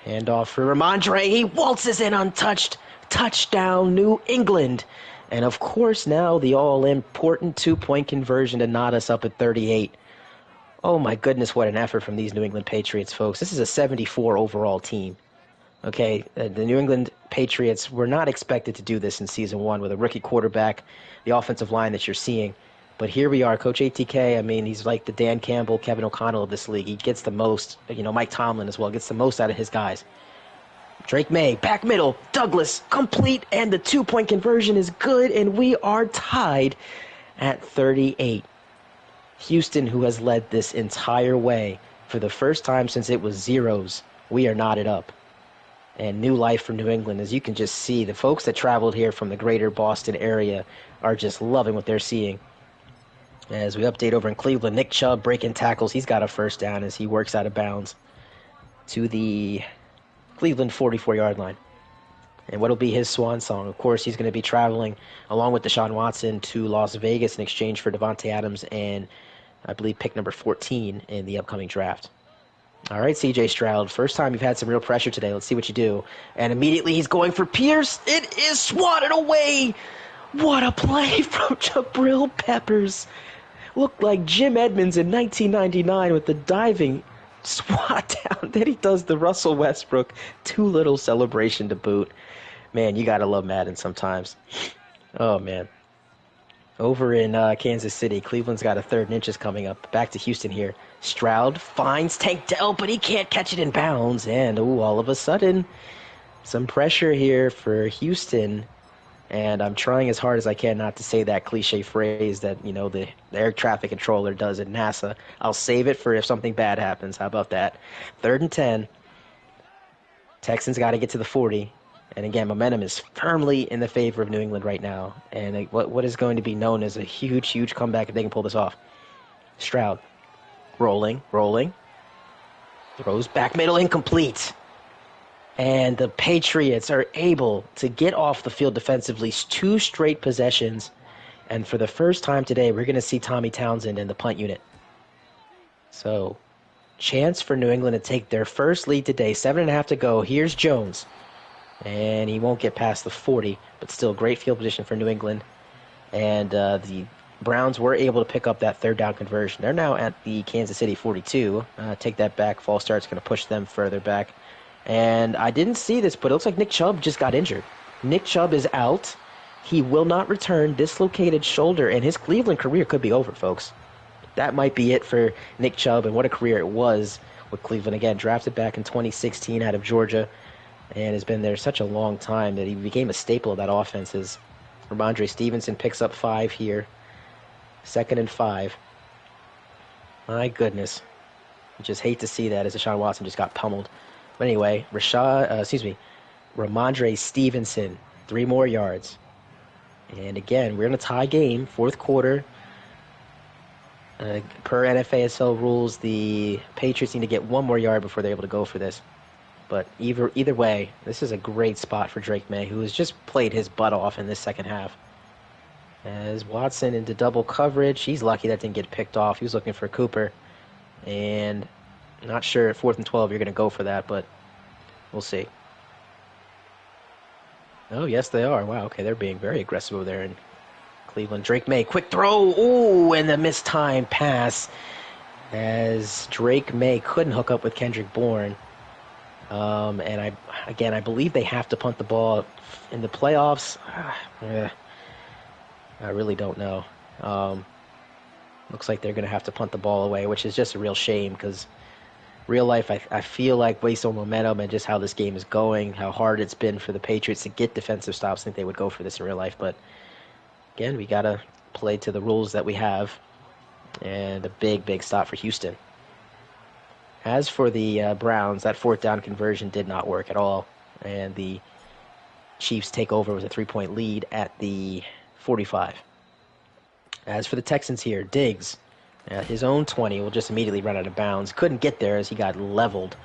Handoff for Ramondre. He waltzes in untouched. Touchdown, New England. And of course now the all-important 2-point conversion to knot us up at 38. Oh my goodness, what an effort from these New England Patriots, folks. This is a 74 overall team. Okay, the New England Patriots were not expected to do this in Season 1 with a rookie quarterback, the offensive line that you're seeing. But here we are, Coach ATK, I mean, he's like the Dan Campbell, Kevin O'Connell of this league. He gets the most, Mike Tomlin as well, gets the most out of his guys. Drake May, back middle, Douglas, complete, and the 2-point conversion is good, and we are tied at 38. Houston, who has led this entire way for the first time since it was zeros, we are knotted up. And new life for New England, as you can just see, the folks that traveled here from the greater Boston area are just loving what they're seeing. As we update over in Cleveland, Nick Chubb breaking tackles. He's got a first down as he works out of bounds to the Cleveland 44-yard line. And what'll be his swan song? Of course, he's going to be traveling along with Deshaun Watson to Las Vegas in exchange for Devontae Adams and I believe pick number 14 in the upcoming draft. All right, C.J. Stroud, first time you've had some real pressure today. Let's see what you do. And immediately he's going for Pierce. It is swatted away. What a play from Jabril Peppers. Looked like Jim Edmonds in 1999 with the diving swat down. Then he does the Russell Westbrook too little celebration to boot. Man, you got to love Madden sometimes. Oh, man. Over in Kansas City, Cleveland's got a 3rd and inches coming up. Back to Houston here. Stroud finds Tank Dell, but he can't catch it in bounds. And, all of a sudden, some pressure here for Houston. And I'm trying as hard as I can not to say that cliche phrase that, the air traffic controller does at NASA. I'll save it for if something bad happens. How about that? 3rd and 10. Texans got to get to the 40. And again, momentum is firmly in the favor of New England right now. And what is going to be known as a huge, huge comeback if they can pull this off. Stroud. Rolling. Throws back middle, incomplete. And the Patriots are able to get off the field defensively 2 straight possessions. And for the first time today, we're going to see Tommy Townsend in the punt unit. So, chance for New England to take their first lead today. 7.5 to go. Here's Jones. And he won't get past the 40, but still great field position for New England. And the Browns were able to pick up that 3rd down conversion. They're now at the Kansas City 42. Take that back. False start's going to push them further back. And I didn't see this, but it looks like Nick Chubb just got injured. Nick Chubb is out. He will not return. Dislocated shoulder, and his Cleveland career could be over, folks. That might be it for Nick Chubb, and what a career it was with Cleveland. Again, drafted back in 2016 out of Georgia, and has been there such a long time that he became a staple of that offense. As Ramondre Stevenson picks up 5 here. 2nd and 5. My goodness. You just hate to see that as Deshaun Watson just got pummeled. But anyway, Ramondre Stevenson, 3 more yards. And again, we're in a tie game, fourth quarter. Per NFASL rules, the Patriots need to get 1 more yard before they're able to go for this. But either way, this is a great spot for Drake May, who has just played his butt off in this second half. As Watson into double coverage, he's lucky that didn't get picked off. He was looking for Cooper. And I'm not sure at 4th and 12 you're going to go for that, but we'll see. Oh, yes, they are. Wow, okay, they're being very aggressive over there in Cleveland. Drake May, quick throw. Ooh, and the mistimed pass as Drake May couldn't hook up with Kendrick Bourne. And I believe they have to punt the ball in the playoffs. I really don't know. Looks like they're going to have to punt the ball away, which is just a real shame because real life, I feel like based on momentum and just how this game is going, how hard it's been for the Patriots to get defensive stops, I think they would go for this in real life. But again, we got to play to the rules that we have. And a big stop for Houston. As for the Browns, that 4th down conversion did not work at all. And the Chiefs take over with a 3-point lead at the 45. As for the Texans here, Diggs, at his own 20, will just immediately run out of bounds. Couldn't get there as he got leveled.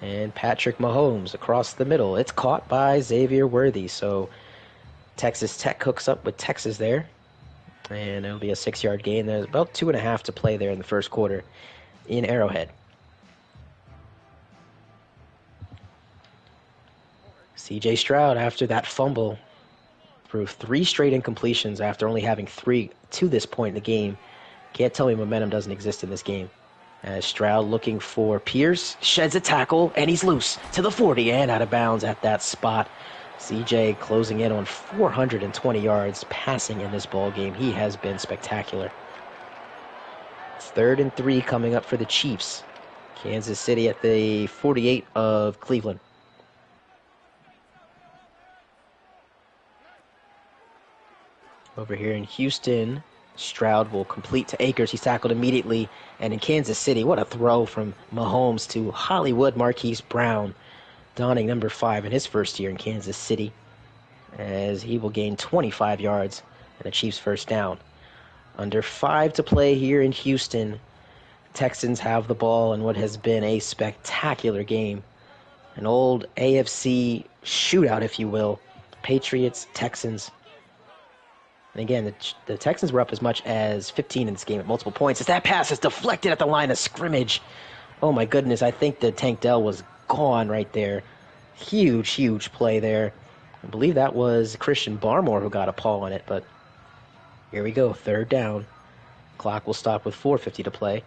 And Patrick Mahomes across the middle. It's caught by Xavier Worthy. So Texas Tech hooks up with Texas there. And it'll be a 6-yard gain. There's about 2.5 to play there in the first quarter in Arrowhead. C.J. Stroud, after that fumble, threw 3 straight incompletions after only having 3 to this point in the game. Can't tell me momentum doesn't exist in this game. As Stroud looking for Pierce, sheds a tackle, and he's loose to the 40 and out of bounds at that spot. CJ closing in on 420 yards passing in this ball game. He has been spectacular. 3rd and 3 coming up for the Chiefs. Kansas City at the 48 of Cleveland. Over here in Houston, Stroud will complete to Akers. He's tackled immediately. And in Kansas City, what a throw from Mahomes to Hollywood Marquise Brown, donning number 5 in his first year in Kansas City, as he will gain 25 yards and the Chiefs' first down. Under 5 to play here in Houston. Texans have the ball in what has been a spectacular game. An old AFC shootout, if you will. Patriots, Texans. And again, the Texans were up as much as 15 in this game at multiple points. As that pass is deflected at the line of scrimmage. Oh my goodness, I think the Tank Dell was gone right there. Huge play there. I believe that was Christian Barmore who got a paw on it, but here we go, 3rd down. Clock will stop with 4:50 to play.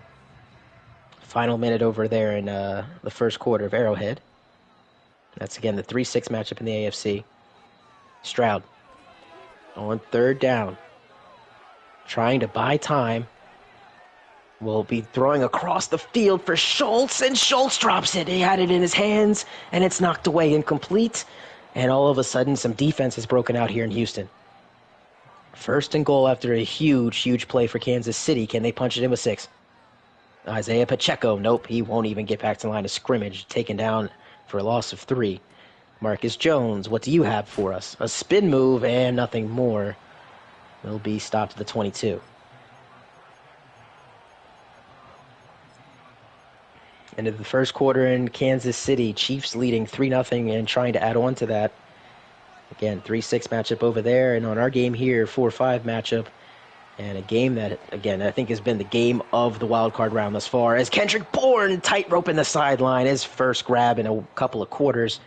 Final minute over there in the first quarter of Arrowhead. That's again the 3-6 matchup in the AFC. Stroud on 3rd down, trying to buy time. Will be throwing across the field for Schultz, and Schultz drops it. He had it in his hands, and it's knocked away incomplete. And all of a sudden, some defense has broken out here in Houston. 1st and goal after a huge play for Kansas City. Can they punch it in with 6? Isaiah Pacheco, nope, he won't even get back to the line of scrimmage. Taken down for a loss of 3. Marcus Jones, what do you have for us? A spin move and nothing more. Will be stopped at the 22. Into the first quarter in Kansas City, Chiefs leading 3-0 and trying to add on to that. Again, 3-6 matchup over there, and on our game here, 4-5 matchup. And a game that, again, I think has been the game of the wild card round thus far, as Kendrick Bourne tightrope in the sideline, his first grab in a couple of quarters.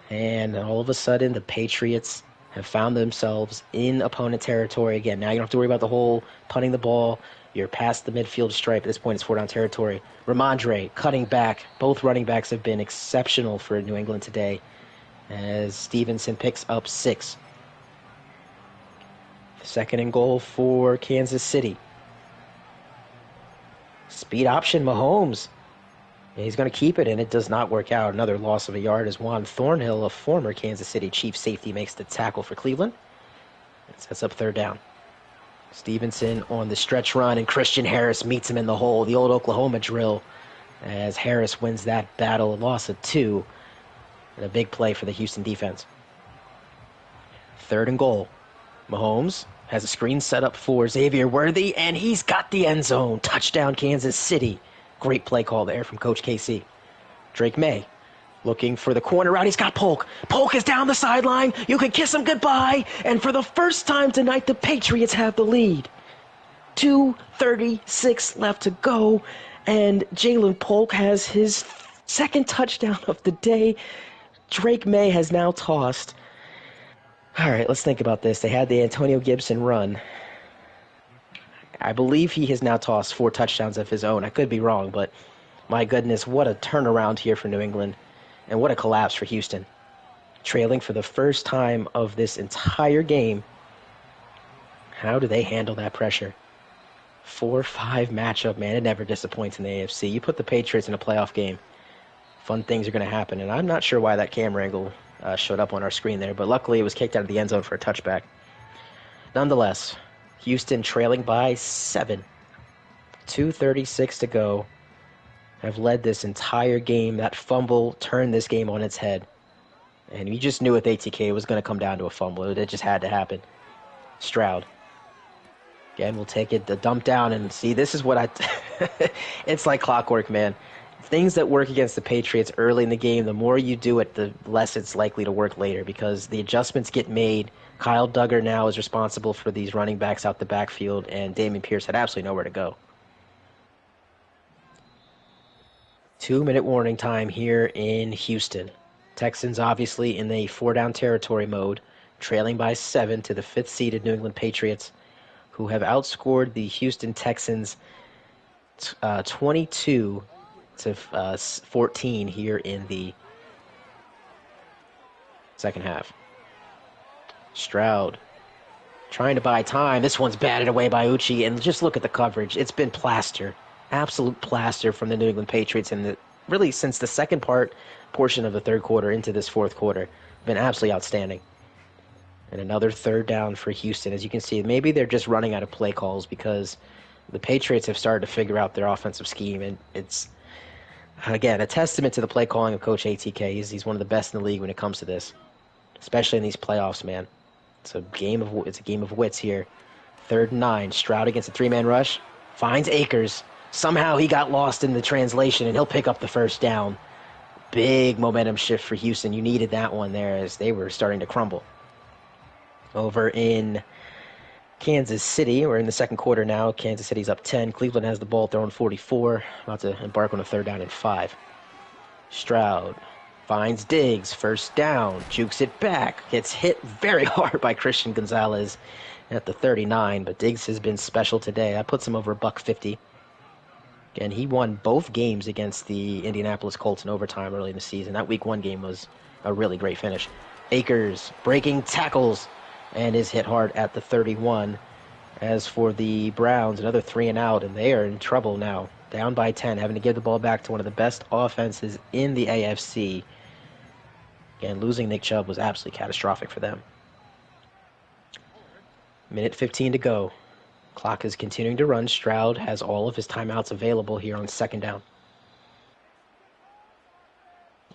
And all of a sudden, the Patriots have found themselves in opponent territory again. Now you don't have to worry about the whole punting the ball. You're past the midfield stripe. At this point, it's 4-down territory. Ramondre cutting back. Both running backs have been exceptional for New England today, as Stevenson picks up 6. 2nd and goal for Kansas City. Speed option, Mahomes. And he's going to keep it, and it does not work out. Another loss of a yard as Juan Thornhill, a former Kansas City Chiefs safety, makes the tackle for Cleveland. It sets up 3rd down. Stevenson on the stretch run, and Christian Harris meets him in the hole. The old Oklahoma drill, as Harris wins that battle, a loss of 2, and a big play for the Houston defense. 3rd and goal. Mahomes has a screen set up for Xavier Worthy, and he's got the end zone. Touchdown, Kansas City. Great play call there from Coach KC. Drake May looking for the corner route. He's got Polk. Polk is down the sideline. You can kiss him goodbye. And for the first time tonight, the Patriots have the lead. 2:36 left to go. And Jalen Polk has his 2nd touchdown of the day. Drake May has now tossed. All right, let's think about this. They had the Antonio Gibson run. I believe he has now tossed 4 touchdowns of his own. I could be wrong, but my goodness, what a turnaround here for New England. And what a collapse for Houston. Trailing for the first time of this entire game. How do they handle that pressure? 4-5 matchup, man. It never disappoints in the AFC. You put the Patriots in a playoff game, fun things are going to happen. And I'm not sure why that camera angle showed up on our screen there, but luckily it was kicked out of the end zone for a touchback. Nonetheless, Houston trailing by 7. 2:36 to go. Have led this entire game. That fumble turned this game on its head. And you just knew with ATK it was going to come down to a fumble. It just had to happen. Stroud. Again, we'll take it, the dump down, and see, this is what it's like clockwork, man. Things that work against the Patriots early in the game, the more you do it, the less it's likely to work later because the adjustments get made. Kyle Duggar now is responsible for these running backs out the backfield, and Dameon Pierce had absolutely nowhere to go. 2-minute warning time here in Houston. Texans obviously in the 4-down territory mode, trailing by 7 to the 5th-seeded New England Patriots, who have outscored the Houston Texans 22 to 14 here in the second half. Stroud trying to buy time. This one's batted away by Uchi, and just look at the coverage. It's been plaster, absolute plaster from the New England Patriots, and really since the second portion of the third quarter into this fourth quarter, been absolutely outstanding. And another 3rd down for Houston. As you can see, maybe they're just running out of play calls because the Patriots have started to figure out their offensive scheme, and it's, again, a testament to the play calling of Coach ATK. He's one of the best in the league when it comes to this, especially in these playoffs, man. It's a game of wits here. 3rd and 9. Stroud against a 3-man rush. Finds Akers. Somehow he got lost in the translation, and he'll pick up the 1st down. Big momentum shift for Houston. You needed that one there as they were starting to crumble. Over in Kansas City, we're in the second quarter now. Kansas City's up 10. Cleveland has the ball thrown 44. About to embark on a 3rd down and 5. Stroud finds Diggs. 1st down. Jukes it back. Gets hit very hard by Christian Gonzalez at the 39. But Diggs has been special today. That puts him over $150. Again, he won both games against the Indianapolis Colts in overtime early in the season. That Week 1 game was a really great finish. Akers breaking tackles and is hit hard at the 31. As for the Browns, another 3 and out, and they are in trouble now. Down by 10, having to give the ball back to one of the best offenses in the AFC. Again, losing Nick Chubb was absolutely catastrophic for them. Minute 15 to go. Clock is continuing to run. Stroud has all of his timeouts available here on 2nd down.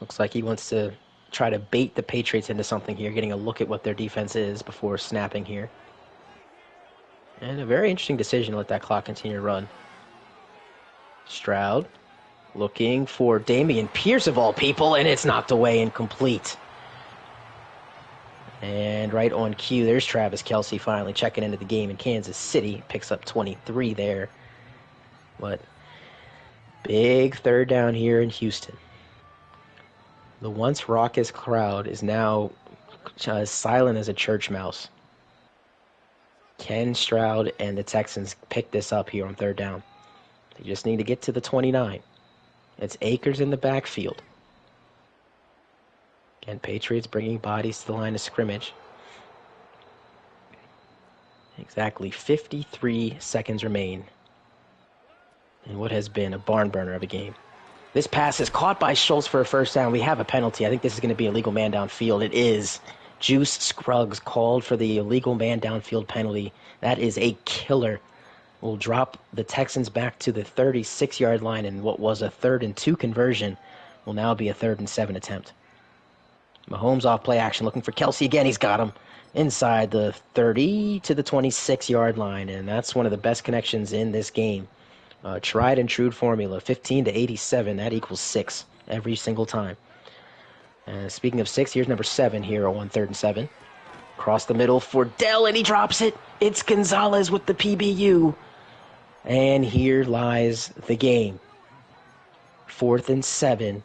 Looks like he wants to try to bait the Patriots into something here, getting a look at what their defense is before snapping here. And a very interesting decision to let that clock continue to run. Stroud looking for Dameon Pierce of all people, and it's knocked away and complete. And right on cue, there's Travis Kelce finally checking into the game in Kansas City. Picks up 23 there. But big 3rd down here in Houston. The once raucous crowd is now as silent as a church mouse. Can Stroud and the Texans pick this up here on 3rd down? They just need to get to the 29. It's Akers in the backfield. Again, Patriots bringing bodies to the line of scrimmage. Exactly 53 seconds remain in what has been a barn burner of a game. This pass is caught by Schultz for a 1st down. We have a penalty. I think this is going to be a legal man downfield. It is. Juice Scruggs called for the illegal man downfield penalty. That is a killer. Will drop the Texans back to the 36-yard line, and what was a 3rd and 2 conversion will now be a 3rd and 7 attempt. Mahomes off play action, looking for Kelsey again. He's got him inside the 30 to the 26-yard line, and that's one of the best connections in this game. Tried and true formula, 15 to 87. That equals 6 every single time. Speaking of 6, here's number 7 here on 3rd and 7. Across the middle for Dell, and he drops it. It's Gonzalez with the PBU. And here lies the game. 4th and 7.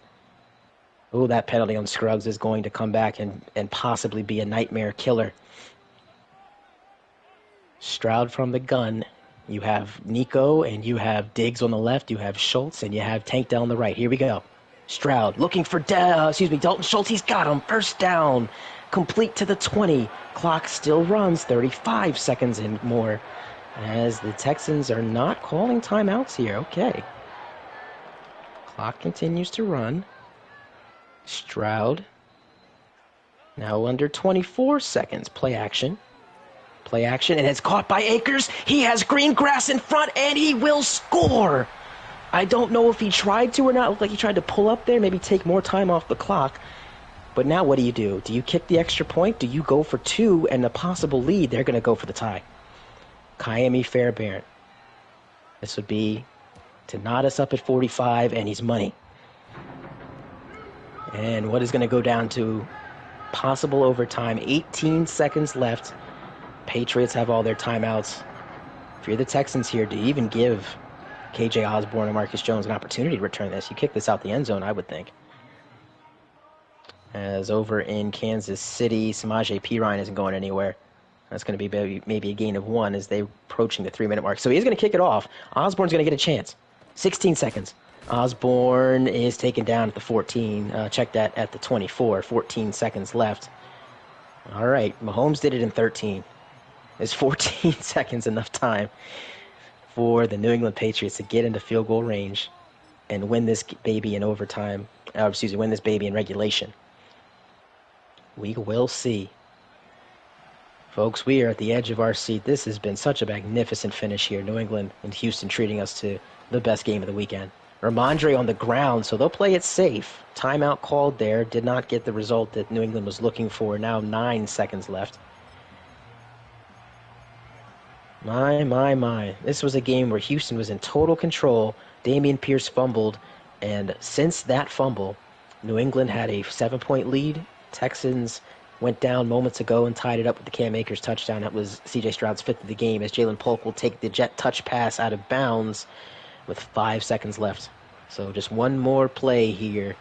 Oh, that penalty on Scruggs is going to come back and possibly be a nightmare killer. Stroud from the gun. You have Nico and you have Diggs on the left. You have Schultz and you have Tank Dell on the right. Here we go. Stroud looking for Dalton Schultz. He's got him. First down. Complete to the 20. Clock still runs. 35 seconds and more. As the Texans are not calling timeouts here. Okay. Clock continues to run. Stroud. Now under 24 seconds. Play action. Play action, and it's caught by Akers. He has green grass in front, and he will score. I don't know if he tried to or not. It looked like he tried to pull up there, maybe take more time off the clock. But now what do? Do you kick the extra point? Do you go for 2 and a possible lead? They're going to go for the tie. Kaimi Fairbairn. This would be to knot us up at 45, and he's money. And what is going to go down to possible overtime. 18 seconds left. Patriots have all their timeouts. If you're the Texans here, do you even give KJ Osborne and Marcus Jones an opportunity to return this? You kick this out the end zone, I would think. As over in Kansas City, Samaje Perine isn't going anywhere. That's going to be maybe a gain of 1 as they're approaching the 3-minute mark. So he's going to kick it off. Osborne's going to get a chance. 16 seconds. Osborne is taken down at the 14. Check that at the 24. 14 seconds left. All right, Mahomes did it in 13. Is 14 seconds enough time for the New England Patriots to get into field goal range and win this baby in overtime? Win this baby in regulation. We will see. Folks, we are at the edge of our seat. This has been such a magnificent finish here. New England and Houston treating us to the best game of the weekend. Ramondre on the ground, so they'll play it safe. Timeout called there. Did not get the result that New England was looking for. Now 9 seconds left. My. This was a game where Houston was in total control. Dameon Pierce fumbled, and since that fumble, New England had a 7-point lead. Texans went down moments ago and tied it up with the Cam Akers touchdown. That was C.J. Stroud's 5th of the game, as Jalen Polk will take the jet touch pass out of bounds with 5 seconds left. So just one more play here.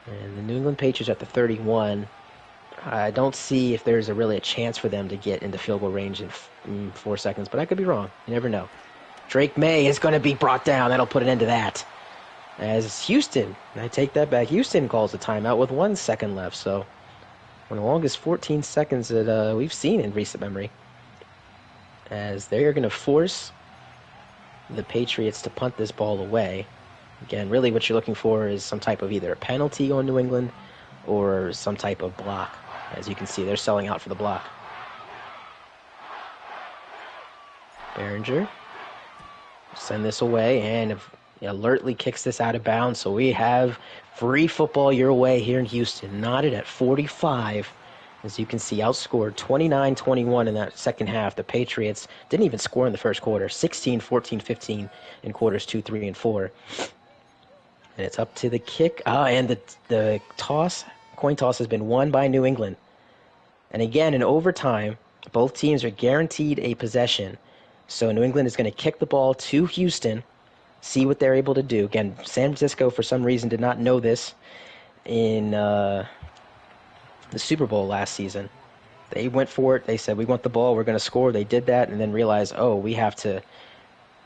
And the New England Patriots at the 31. I don't see if there's really a chance for them to get into field goal range in 4 seconds, but I could be wrong. You never know. Drake May is going to be brought down. That'll put an end to that. As Houston, I take that back, Houston calls a timeout with 1 second left. So one of the longest 14 seconds that we've seen in recent memory. As they're going to force the Patriots to punt this ball away. Again, really what you're looking for is some type of either a penalty on New England or some type of block. As you can see, they're selling out for the block. Behringer send this away and alertly kicks this out of bounds. So we have free football your way here in Houston. Knotted at 45. As you can see, outscored 29-21 in that second half. The Patriots didn't even score in the first quarter. 16, 14, 15 in quarters 2, 3, and 4. And it's up to the kick. And the coin toss has been won by New England. And again, in overtime, both teams are guaranteed a possession. So New England is going to kick the ball to Houston, see what they're able to do. Again, San Francisco, for some reason, did not know this in the Super Bowl last season. They went for it. They said, we want the ball. We're going to score. They did that and then realized, we have to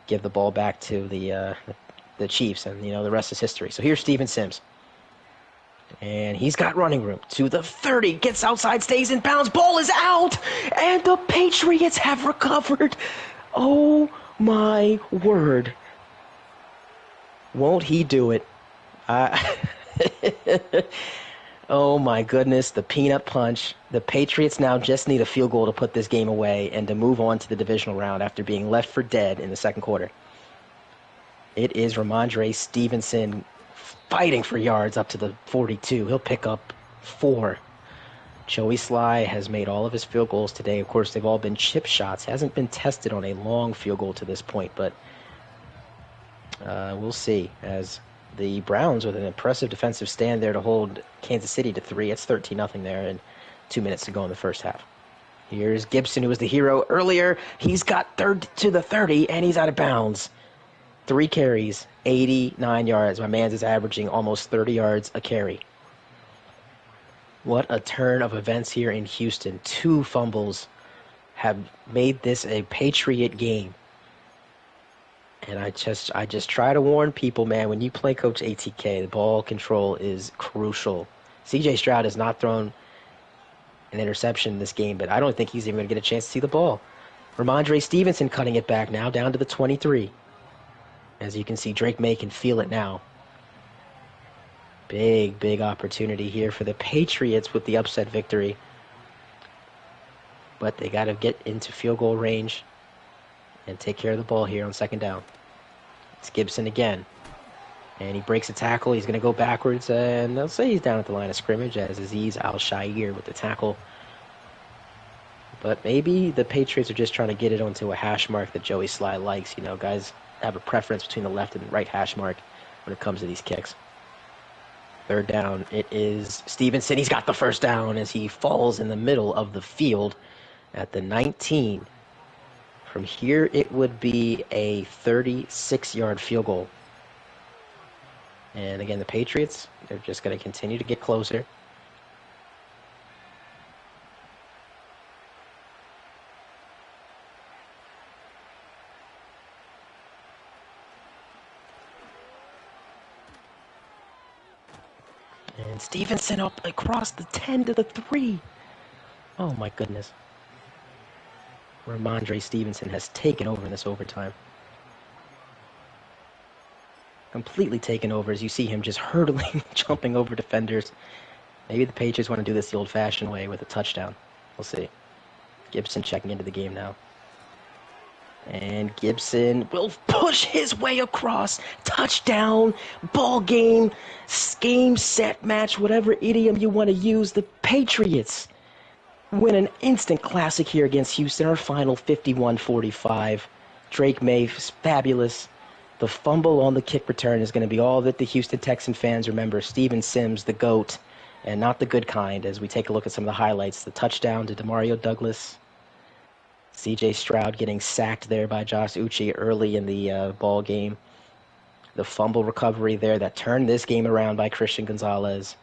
give the ball back to the Chiefs. And, the rest is history. So here's Steven Sims. And he's got running room to the 30. Gets outside, stays in bounds. Ball is out. And the Patriots have recovered. Oh, my word. Won't he do it? Oh my goodness, the peanut punch. The Patriots now just need a field goal to put this game away and to move on to the divisional round after being left for dead in the second quarter. It is Ramondre Stevenson fighting for yards up to the 42. He'll pick up 4. Joey Sly has made all of his field goals today. Of course, they've all been chip shots. Hasn't been tested on a long field goal to this point, but we'll see. As the Browns, with an impressive defensive stand there to hold Kansas City to 3. It's 13-0 there, and 2 minutes to go in the first half. Here's Gibson, who was the hero earlier. He's got third to the 30, and he's out of bounds. 3 carries, 89 yards. My man's is averaging almost 30 yards a carry. What a turn of events here in Houston. 2 fumbles have made this a Patriot game. And I just try to warn people, man, when you play Coach ATK, the ball control is crucial. CJ Stroud has not thrown an interception in this game, but I don't think he's even going to get a chance to see the ball. Ramondre Stevenson cutting it back now, down to the 23. As you can see, Drake May can feel it now. Big opportunity here for the Patriots with the upset victory. But they got to get into field goal range and take care of the ball here on second down. It's Gibson again. And he breaks a tackle. He's going to go backwards, and they'll say he's down at the line of scrimmage as Aziz Al-Shair with the tackle. But maybe the Patriots are just trying to get it onto a hash mark that Joey Sly likes. You know, guys have a preference between the left and right hash mark when it comes to these kicks. Third down, it is Stevenson. He's got the first down as he falls in the middle of the field at the 19. From here, it would be a 36-yard field goal. And again, the Patriots, they're just going to continue to get closer. And Stevenson up across the 10 to the 3. Oh my goodness. Ramondre Stevenson has taken over in this overtime. Completely taken over as you see him just hurdling, jumping over defenders. Maybe the Patriots want to do this the old-fashioned way with a touchdown. We'll see. Gibson checking into the game now. And Gibson will push his way across. Touchdown, ball game, set, match, whatever idiom you want to use. The Patriots win an instant classic here against Houston. Our final 51-45. Drake May is fabulous. The fumble on the kick return is going to be all that the Houston Texan fans remember. Steven Sims, the GOAT, and not the good kind, as we take a look at some of the highlights. The touchdown to Demario Douglas. C.J. Stroud getting sacked there by Josh Uche early in the ball game. The fumble recovery there that turned this game around by Christian Gonzalez.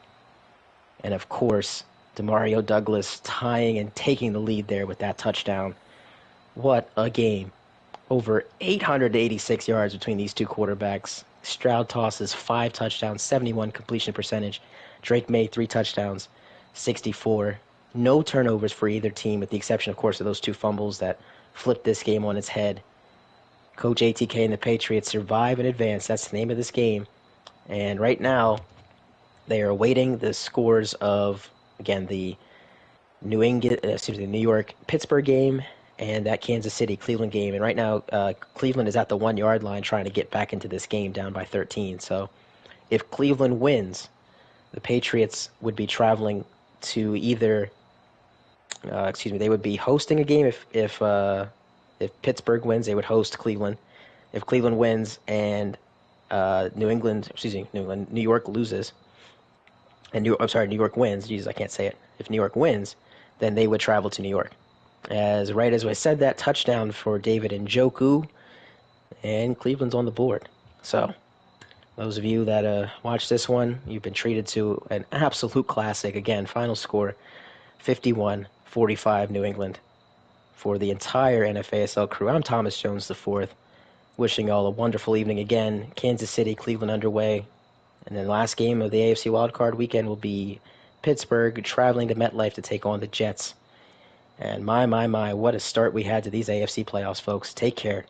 And, of course, Demario Douglas tying and taking the lead there with that touchdown. What a game. Over 886 yards between these two quarterbacks. Stroud tosses 5 touchdowns, 71 completion percentage. Drake May 3 touchdowns, 64. No turnovers for either team, with the exception, of course, of those 2 fumbles that flipped this game on its head. Coach ATK and the Patriots survive and advance. That's the name of this game. And right now, they are awaiting the scores of, again, the New York-Pittsburgh game and that Kansas City-Cleveland game. And right now, Cleveland is at the 1-yard line trying to get back into this game down by 13. So if Cleveland wins, the Patriots would be traveling to either they would be hosting a game if Pittsburgh wins, they would host Cleveland. If Cleveland wins and New York loses, and New York wins. Jesus, I can't say it. If New York wins, then they would travel to New York. As I said, that touchdown for David Njoku, and Cleveland's on the board. So, those of you that watch this one, you've been treated to an absolute classic. Again, final score, 51-45 New England. For the entire NFASL crew, I'm Thomas Jones IV, wishing you all a wonderful evening again. Kansas City, Cleveland underway. And then last game of the AFC Wildcard weekend will be Pittsburgh traveling to MetLife to take on the Jets. And my, what a start we had to these AFC playoffs, folks. Take care.